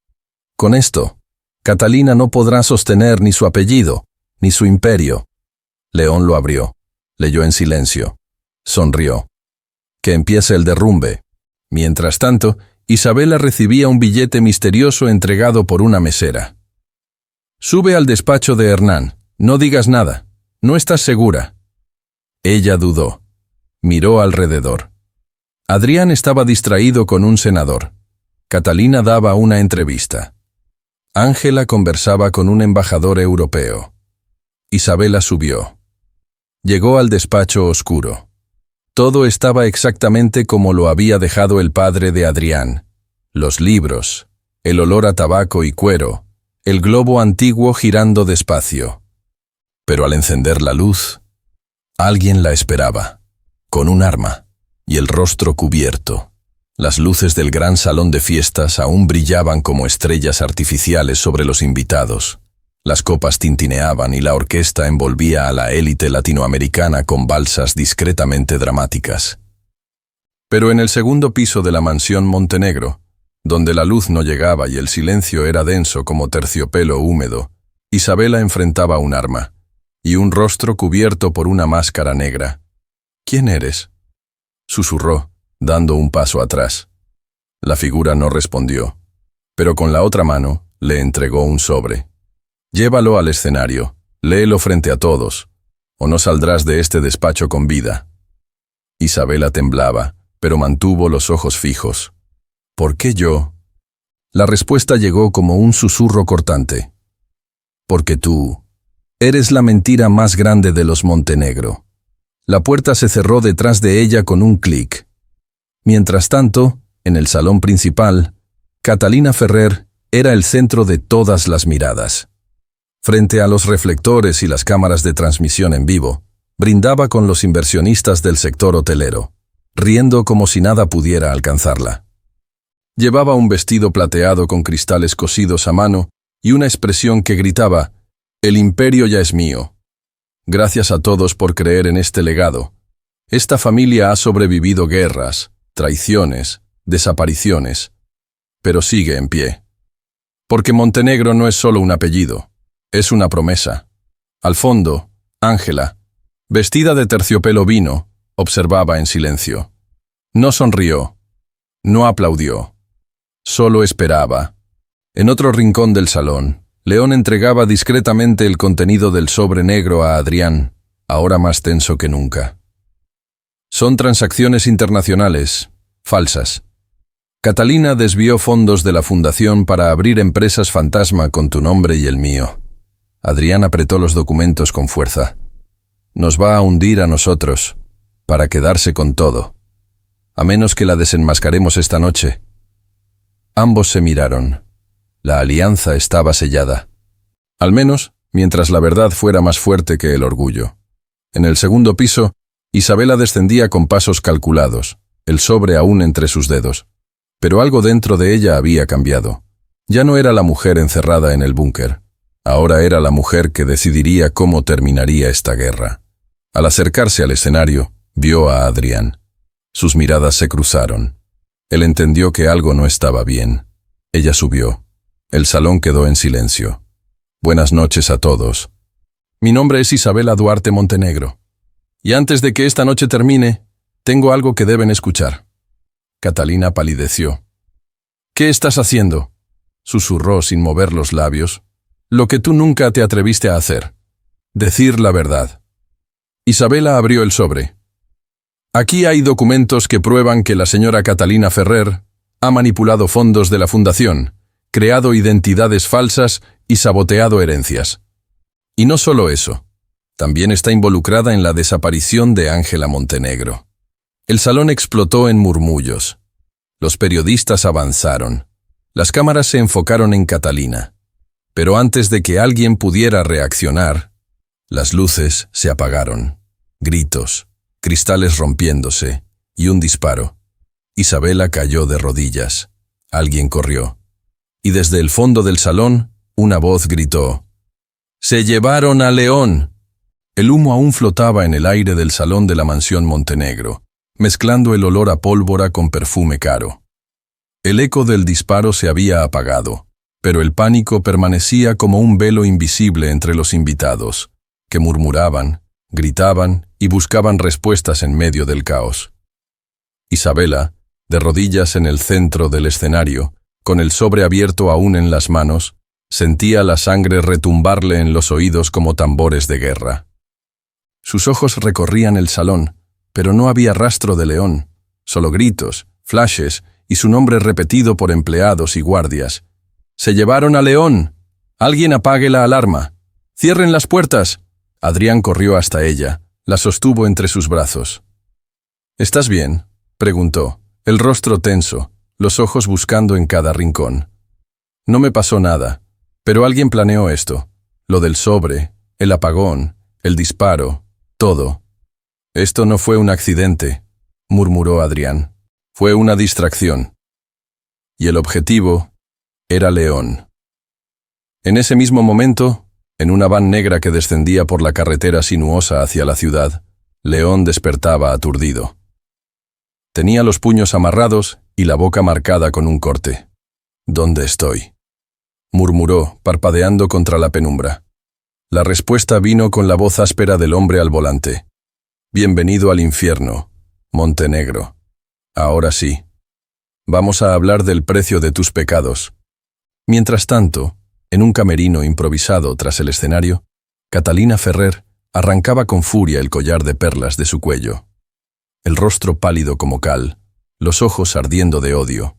«Con esto, Catalina no podrá sostener ni su apellido, ni su imperio». León lo abrió, leyó en silencio, sonrió. «Que empiece el derrumbe». Mientras tanto, Isabela recibía un billete misterioso entregado por una mesera. «Sube al despacho de Hernán, no digas nada, no estás segura». Ella dudó, miró alrededor. Adrián estaba distraído con un senador. Catalina daba una entrevista. Ángela conversaba con un embajador europeo. Isabela subió. Llegó al despacho oscuro. Todo estaba exactamente como lo había dejado el padre de Adrián. Los libros, el olor a tabaco y cuero, el globo antiguo girando despacio. Pero al encender la luz, alguien la esperaba, con un arma y el rostro cubierto. Las luces del gran salón de fiestas aún brillaban como estrellas artificiales sobre los invitados. Las copas tintineaban y la orquesta envolvía a la élite latinoamericana con valsas discretamente dramáticas. Pero en el segundo piso de la mansión Montenegro, donde la luz no llegaba y el silencio era denso como terciopelo húmedo, Isabela enfrentaba un arma y un rostro cubierto por una máscara negra. «¿Quién eres?», susurró, dando un paso atrás. La figura no respondió, pero con la otra mano le entregó un sobre. «Llévalo al escenario, léelo frente a todos, o no saldrás de este despacho con vida». Isabela temblaba, pero mantuvo los ojos fijos. «¿Por qué yo?». La respuesta llegó como un susurro cortante. «Porque tú eres la mentira más grande de los Montenegro». La puerta se cerró detrás de ella con un clic. Mientras tanto, en el salón principal, Catalina Ferrer era el centro de todas las miradas. Frente a los reflectores y las cámaras de transmisión en vivo, brindaba con los inversionistas del sector hotelero, riendo como si nada pudiera alcanzarla. Llevaba un vestido plateado con cristales cosidos a mano y una expresión que gritaba: «El imperio ya es mío. Gracias a todos por creer en este legado. Esta familia ha sobrevivido guerras, traiciones, desapariciones, pero sigue en pie. Porque Montenegro no es solo un apellido, es una promesa». Al fondo, Ángela, vestida de terciopelo vino, observaba en silencio. No sonrió, no aplaudió, solo esperaba. En otro rincón del salón, León entregaba discretamente el contenido del sobre negro a Adrián, ahora más tenso que nunca. «Son transacciones internacionales, falsas. Catalina desvió fondos de la fundación para abrir empresas fantasma con tu nombre y el mío. Adrián apretó los documentos con fuerza. Nos va a hundir a nosotros, para quedarse con todo. A menos que la desenmascaremos esta noche. Ambos se miraron. La alianza estaba sellada. Al menos, mientras la verdad fuera más fuerte que el orgullo. En el segundo piso, Isabela descendía con pasos calculados, el sobre aún entre sus dedos. Pero algo dentro de ella había cambiado. Ya no era la mujer encerrada en el búnker. Ahora era la mujer que decidiría cómo terminaría esta guerra. Al acercarse al escenario, vio a Adrián. Sus miradas se cruzaron. Él entendió que algo no estaba bien. Ella subió. El salón quedó en silencio. Buenas noches a todos. Mi nombre es Isabela Duarte Montenegro. Y antes de que esta noche termine, tengo algo que deben escuchar. Catalina palideció. ¿Qué estás haciendo?, susurró sin mover los labios. Lo que tú nunca te atreviste a hacer. Decir la verdad. Isabela abrió el sobre. Aquí hay documentos que prueban que la señora Catalina Ferrer ha manipulado fondos de la fundación, creado identidades falsas y saboteado herencias. Y no solo eso, también está involucrada en la desaparición de Ángela Montenegro. El salón explotó en murmullos. Los periodistas avanzaron. Las cámaras se enfocaron en Catalina. Pero antes de que alguien pudiera reaccionar, las luces se apagaron. Gritos, cristales rompiéndose y un disparo. Isabela cayó de rodillas. Alguien corrió. Y desde el fondo del salón, una voz gritó: ¡Se llevaron a León! El humo aún flotaba en el aire del salón de la mansión Montenegro, mezclando el olor a pólvora con perfume caro. El eco del disparo se había apagado, pero el pánico permanecía como un velo invisible entre los invitados, que murmuraban, gritaban y buscaban respuestas en medio del caos. Isabela, de rodillas en el centro del escenario, con el sobre abierto aún en las manos, sentía la sangre retumbarle en los oídos como tambores de guerra. Sus ojos recorrían el salón, pero no había rastro de León, solo gritos, flashes y su nombre repetido por empleados y guardias. ¡Se llevaron a León! ¡Alguien apague la alarma! ¡Cierren las puertas! Adrián corrió hasta ella, la sostuvo entre sus brazos. ¿Estás bien?, preguntó, el rostro tenso, los ojos buscando en cada rincón. No me pasó nada, pero alguien planeó esto, lo del sobre, el apagón, el disparo, todo. Esto no fue un accidente, murmuró Adrián. Fue una distracción. Y el objetivo era León. En ese mismo momento, en una van negra que descendía por la carretera sinuosa hacia la ciudad, León despertaba aturdido. Tenía los puños amarrados y la boca marcada con un corte. ¿Dónde estoy?, murmuró, parpadeando contra la penumbra. La respuesta vino con la voz áspera del hombre al volante. Bienvenido al infierno, Montenegro. Ahora sí. Vamos a hablar del precio de tus pecados. Mientras tanto, en un camerino improvisado tras el escenario, Catalina Ferrer arrancaba con furia el collar de perlas de su cuello. El rostro pálido como cal, los ojos ardiendo de odio.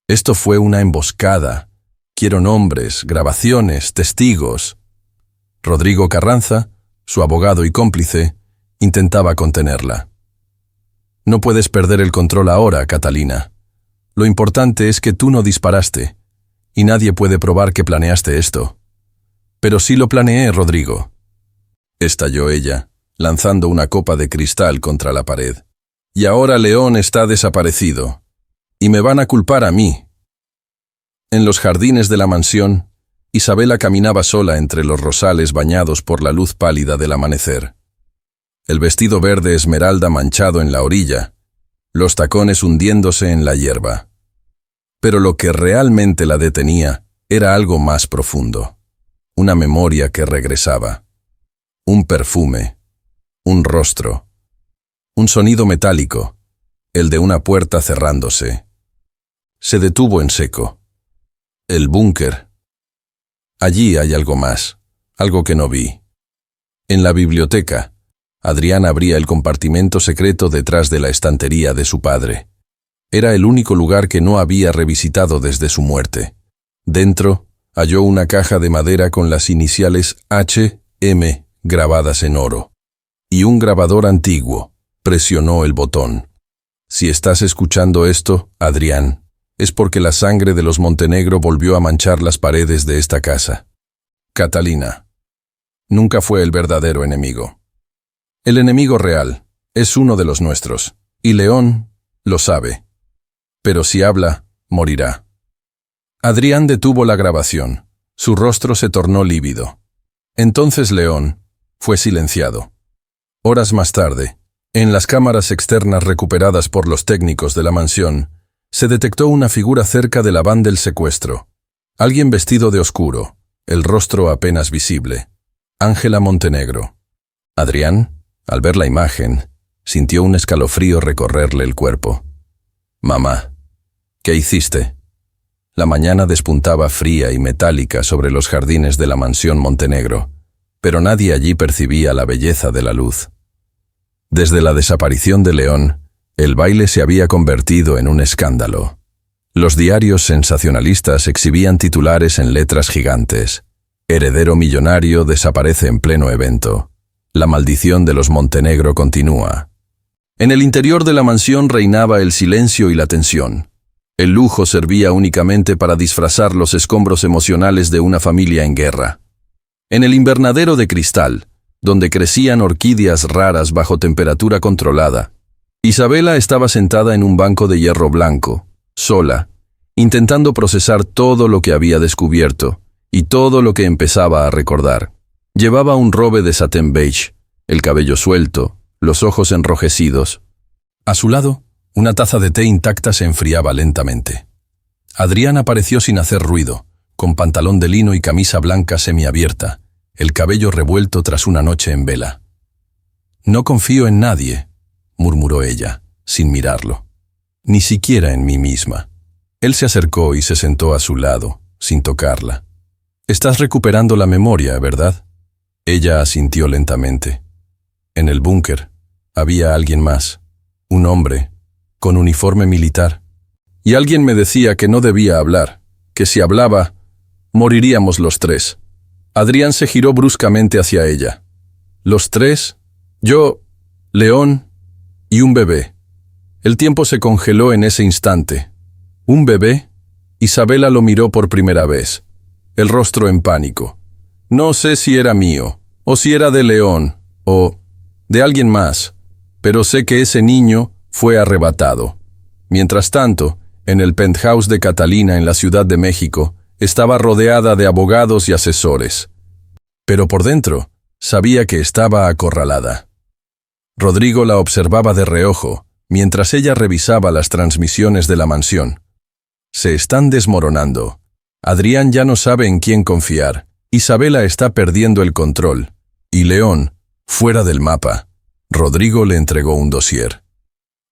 Esto fue una emboscada. Quiero nombres, grabaciones, testigos. Rodrigo Carranza, su abogado y cómplice, intentaba contenerla. No puedes perder el control ahora, Catalina. Lo importante es que tú no disparaste, y nadie puede probar que planeaste esto. Pero sí lo planeé, Rodrigo. Estalló ella, lanzando una copa de cristal contra la pared. Y ahora León está desaparecido. Y me van a culpar a mí. En los jardines de la mansión, Isabela caminaba sola entre los rosales bañados por la luz pálida del amanecer. El vestido verde esmeralda manchado en la orilla, los tacones hundiéndose en la hierba. Pero lo que realmente la detenía era algo más profundo. Una memoria que regresaba. Un perfume. Un rostro. Un sonido metálico. El de una puerta cerrándose. Se detuvo en seco. El búnker. Allí hay algo más. Algo que no vi. En la biblioteca, Adrián abría el compartimento secreto detrás de la estantería de su padre. Era el único lugar que no había revisitado desde su muerte. Dentro, halló una caja de madera con las iniciales H.M. grabadas en oro. Y un grabador antiguo. Presionó el botón. Si estás escuchando esto, Adrián, es porque la sangre de los Montenegro volvió a manchar las paredes de esta casa. Catalina. Nunca fue el verdadero enemigo. El enemigo real es uno de los nuestros, y León lo sabe. Pero si habla, morirá. Adrián detuvo la grabación. Su rostro se tornó lívido. Entonces León fue silenciado. Horas más tarde, en las cámaras externas recuperadas por los técnicos de la mansión, se detectó una figura cerca de la van del secuestro. Alguien vestido de oscuro, el rostro apenas visible. Ángela Montenegro. Adrián, al ver la imagen, sintió un escalofrío recorrerle el cuerpo. «Mamá, ¿qué hiciste?» La mañana despuntaba fría y metálica sobre los jardines de la mansión Montenegro, pero nadie allí percibía la belleza de la luz. Desde la desaparición de León, el baile se había convertido en un escándalo. Los diarios sensacionalistas exhibían titulares en letras gigantes. Heredero millonario desaparece en pleno evento. La maldición de los Montenegro continúa. En el interior de la mansión reinaba el silencio y la tensión. El lujo servía únicamente para disfrazar los escombros emocionales de una familia en guerra. En el invernadero de cristal, donde crecían orquídeas raras bajo temperatura controlada, Isabela estaba sentada en un banco de hierro blanco, sola, intentando procesar todo lo que había descubierto y todo lo que empezaba a recordar. Llevaba un robe de satén beige, el cabello suelto, los ojos enrojecidos. A su lado, una taza de té intacta se enfriaba lentamente. Adrián apareció sin hacer ruido, con pantalón de lino y camisa blanca semiabierta, el cabello revuelto tras una noche en vela. «No confío en nadie», murmuró ella, sin mirarlo. «Ni siquiera en mí misma». Él se acercó y se sentó a su lado, sin tocarla. «Estás recuperando la memoria, ¿verdad?» Ella asintió lentamente. En el búnker había alguien más, un hombre, con uniforme militar. Y alguien me decía que no debía hablar, que si hablaba, moriríamos los tres. Adrián se giró bruscamente hacia ella. Los tres, yo, León y un bebé. El tiempo se congeló en ese instante. ¿Un bebé? Isabela lo miró por primera vez, el rostro en pánico. No sé si era mío, o si era de León, o de alguien más, pero sé que ese niño fue arrebatado. Mientras tanto, en el penthouse de Catalina en la Ciudad de México, estaba rodeada de abogados y asesores. Pero por dentro, sabía que estaba acorralada. Rodrigo la observaba de reojo, mientras ella revisaba las transmisiones de la mansión. Se están desmoronando. Adrián ya no sabe en quién confiar. Isabela está perdiendo el control. Y León, fuera del mapa. Rodrigo le entregó un dossier.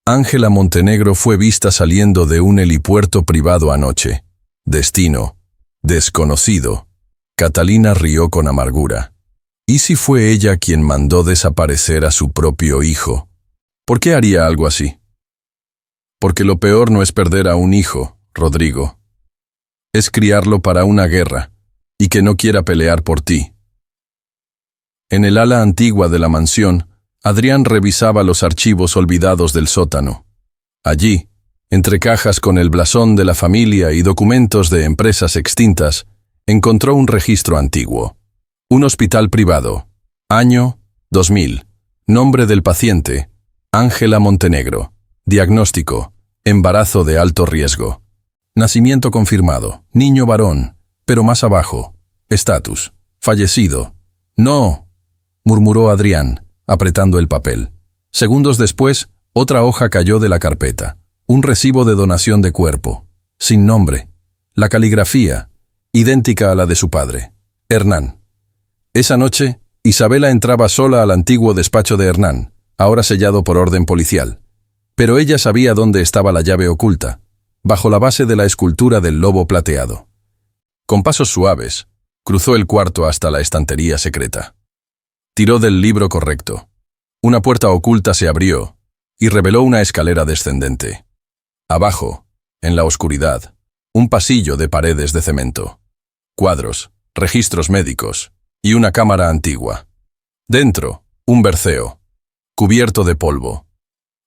Ángela Montenegro fue vista saliendo de un helipuerto privado anoche. Destino: desconocido. Catalina rió con amargura. ¿Y si fue ella quien mandó desaparecer a su propio hijo? ¿Por qué haría algo así? Porque lo peor no es perder a un hijo, Rodrigo. Es criarlo para una guerra, y que no quiera pelear por ti. En el ala antigua de la mansión, Adrián revisaba los archivos olvidados del sótano. Allí, entre cajas con el blasón de la familia y documentos de empresas extintas, encontró un registro antiguo. Un hospital privado. Año 2000. Nombre del paciente: Ángela Montenegro. Diagnóstico: embarazo de alto riesgo. Nacimiento confirmado: niño varón, pero más abajo: estatus: fallecido. «No», murmuró Adrián, apretando el papel. Segundos después, otra hoja cayó de la carpeta. Un recibo de donación de cuerpo. Sin nombre. La caligrafía, idéntica a la de su padre. Hernán. Esa noche, Isabela entraba sola al antiguo despacho de Hernán, ahora sellado por orden policial. Pero ella sabía dónde estaba la llave oculta, bajo la base de la escultura del lobo plateado. Con pasos suaves, cruzó el cuarto hasta la estantería secreta. Tiró del libro correcto. Una puerta oculta se abrió y reveló una escalera descendente. Abajo, en la oscuridad, un pasillo de paredes de cemento. Cuadros, registros médicos y una cámara antigua. Dentro, un berceo, cubierto de polvo,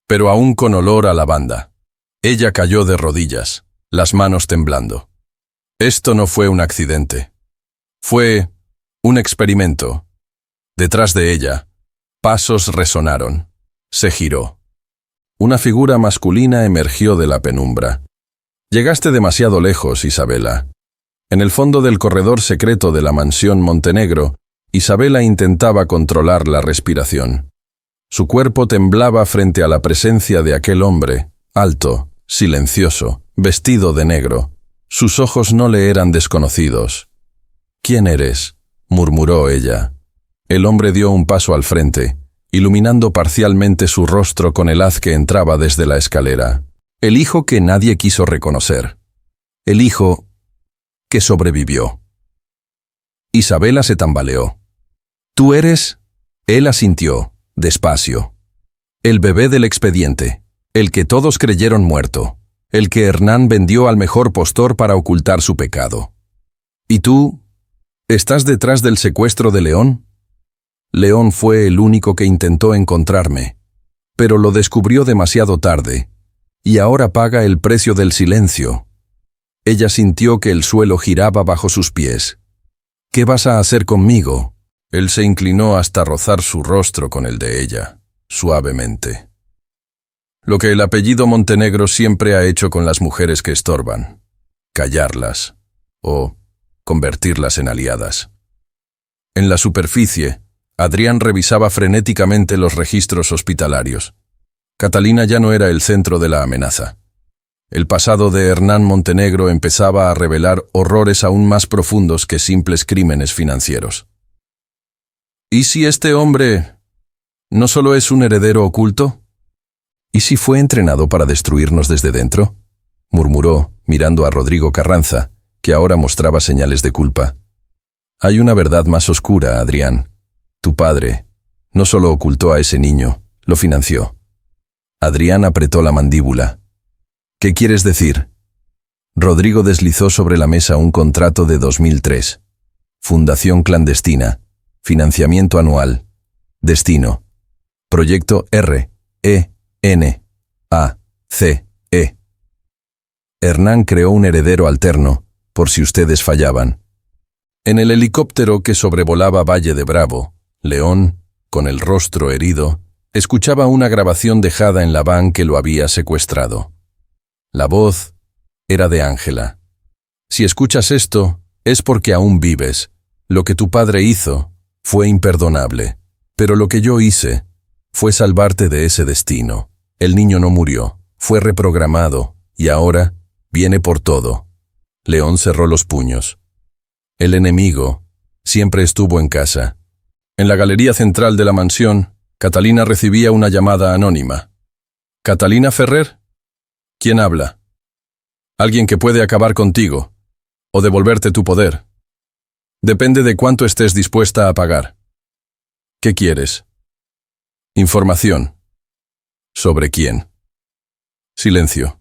pero aún con olor a lavanda. Ella cayó de rodillas, las manos temblando. Esto no fue un accidente. Fue un experimento. Detrás de ella, pasos resonaron. Se giró. Una figura masculina emergió de la penumbra. Llegaste demasiado lejos, Isabela. En el fondo del corredor secreto de la mansión Montenegro, Isabela intentaba controlar la respiración. Su cuerpo temblaba frente a la presencia de aquel hombre, alto, silencioso, vestido de negro. Sus ojos no le eran desconocidos. «¿Quién eres?», murmuró ella. El hombre dio un paso al frente, iluminando parcialmente su rostro con el haz que entraba desde la escalera. El hijo que nadie quiso reconocer. El hijo que sobrevivió. Isabela se tambaleó. «¿Tú eres?». Él asintió, despacio. «El bebé del expediente, el que todos creyeron muerto, el que Hernán vendió al mejor postor para ocultar su pecado. ¿Y tú? ¿Estás detrás del secuestro de León?». León fue el único que intentó encontrarme, pero lo descubrió demasiado tarde, y ahora paga el precio del silencio. Ella sintió que el suelo giraba bajo sus pies. «¿Qué vas a hacer conmigo?». Él se inclinó hasta rozar su rostro con el de ella, suavemente. Lo que el apellido Montenegro siempre ha hecho con las mujeres que estorban: callarlas o convertirlas en aliadas. En la superficie, Adrián revisaba frenéticamente los registros hospitalarios. Catalina ya no era el centro de la amenaza. El pasado de Hernán Montenegro empezaba a revelar horrores aún más profundos que simples crímenes financieros. ¿Y si este hombre no solo es un heredero oculto? ¿Y si fue entrenado para destruirnos desde dentro?, murmuró, mirando a Rodrigo Carranza, que ahora mostraba señales de culpa. Hay una verdad más oscura, Adrián. Tu padre no solo ocultó a ese niño, lo financió. Adrián apretó la mandíbula. ¿Qué quieres decir? Rodrigo deslizó sobre la mesa un contrato de 2003. Fundación clandestina. Financiamiento anual. Destino. Proyecto R.E.N.A.C.E. Hernán creó un heredero alterno, por si ustedes fallaban. En el helicóptero que sobrevolaba Valle de Bravo, León, con el rostro herido, escuchaba una grabación dejada en la van que lo había secuestrado. La voz era de Ángela. Si escuchas esto, es porque aún vives. Lo que tu padre hizo fue imperdonable, pero lo que yo hice fue salvarte de ese destino. El niño no murió, fue reprogramado, y ahora viene por todo. León cerró los puños. El enemigo siempre estuvo en casa. En la galería central de la mansión, Catalina recibía una llamada anónima. «¿Catalina Ferrer? ¿Quién habla?» «Alguien que puede acabar contigo, o devolverte tu poder. Depende de cuánto estés dispuesta a pagar». «¿Qué quieres?» «Información». «¿Sobre quién?» Silencio.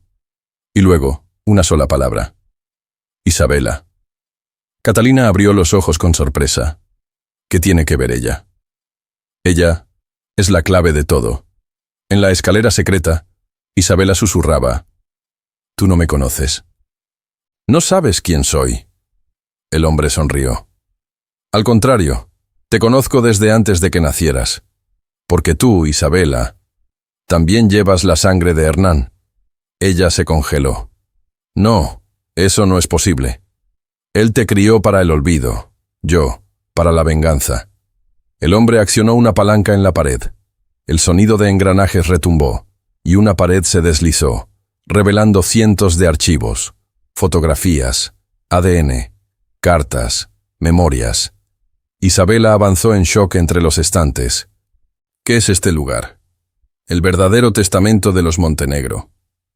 Y luego, una sola palabra. «Isabela». Catalina abrió los ojos con sorpresa. ¿Qué tiene que ver ella? Ella es la clave de todo. En la escalera secreta, Isabela susurraba: «Tú no me conoces. No sabes quién soy». El hombre sonrió. «Al contrario, te conozco desde antes de que nacieras. Porque tú, Isabela, también llevas la sangre de Hernán». Ella se congeló. «No, eso no es posible. Él te crió para el olvido, yo, para la venganza». El hombre accionó una palanca en la pared. El sonido de engranajes retumbó, y una pared se deslizó, revelando cientos de archivos, fotografías, ADN, cartas, memorias. Isabela avanzó en shock entre los estantes. ¿Qué es este lugar? El verdadero testamento de los Montenegro.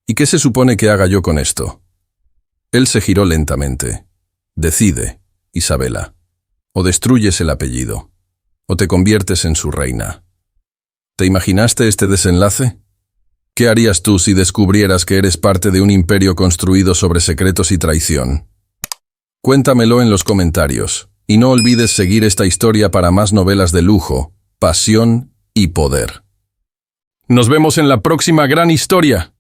¿Y qué se supone que haga yo con esto? Él se giró lentamente. Decide, Isabela. O destruyes el apellido, o te conviertes en su reina. ¿Te imaginaste este desenlace? ¿Qué harías tú si descubrieras que eres parte de un imperio construido sobre secretos y traición? Cuéntamelo en los comentarios. Y no olvides seguir esta historia para más novelas de lujo, pasión y poder. Nos vemos en la próxima gran historia.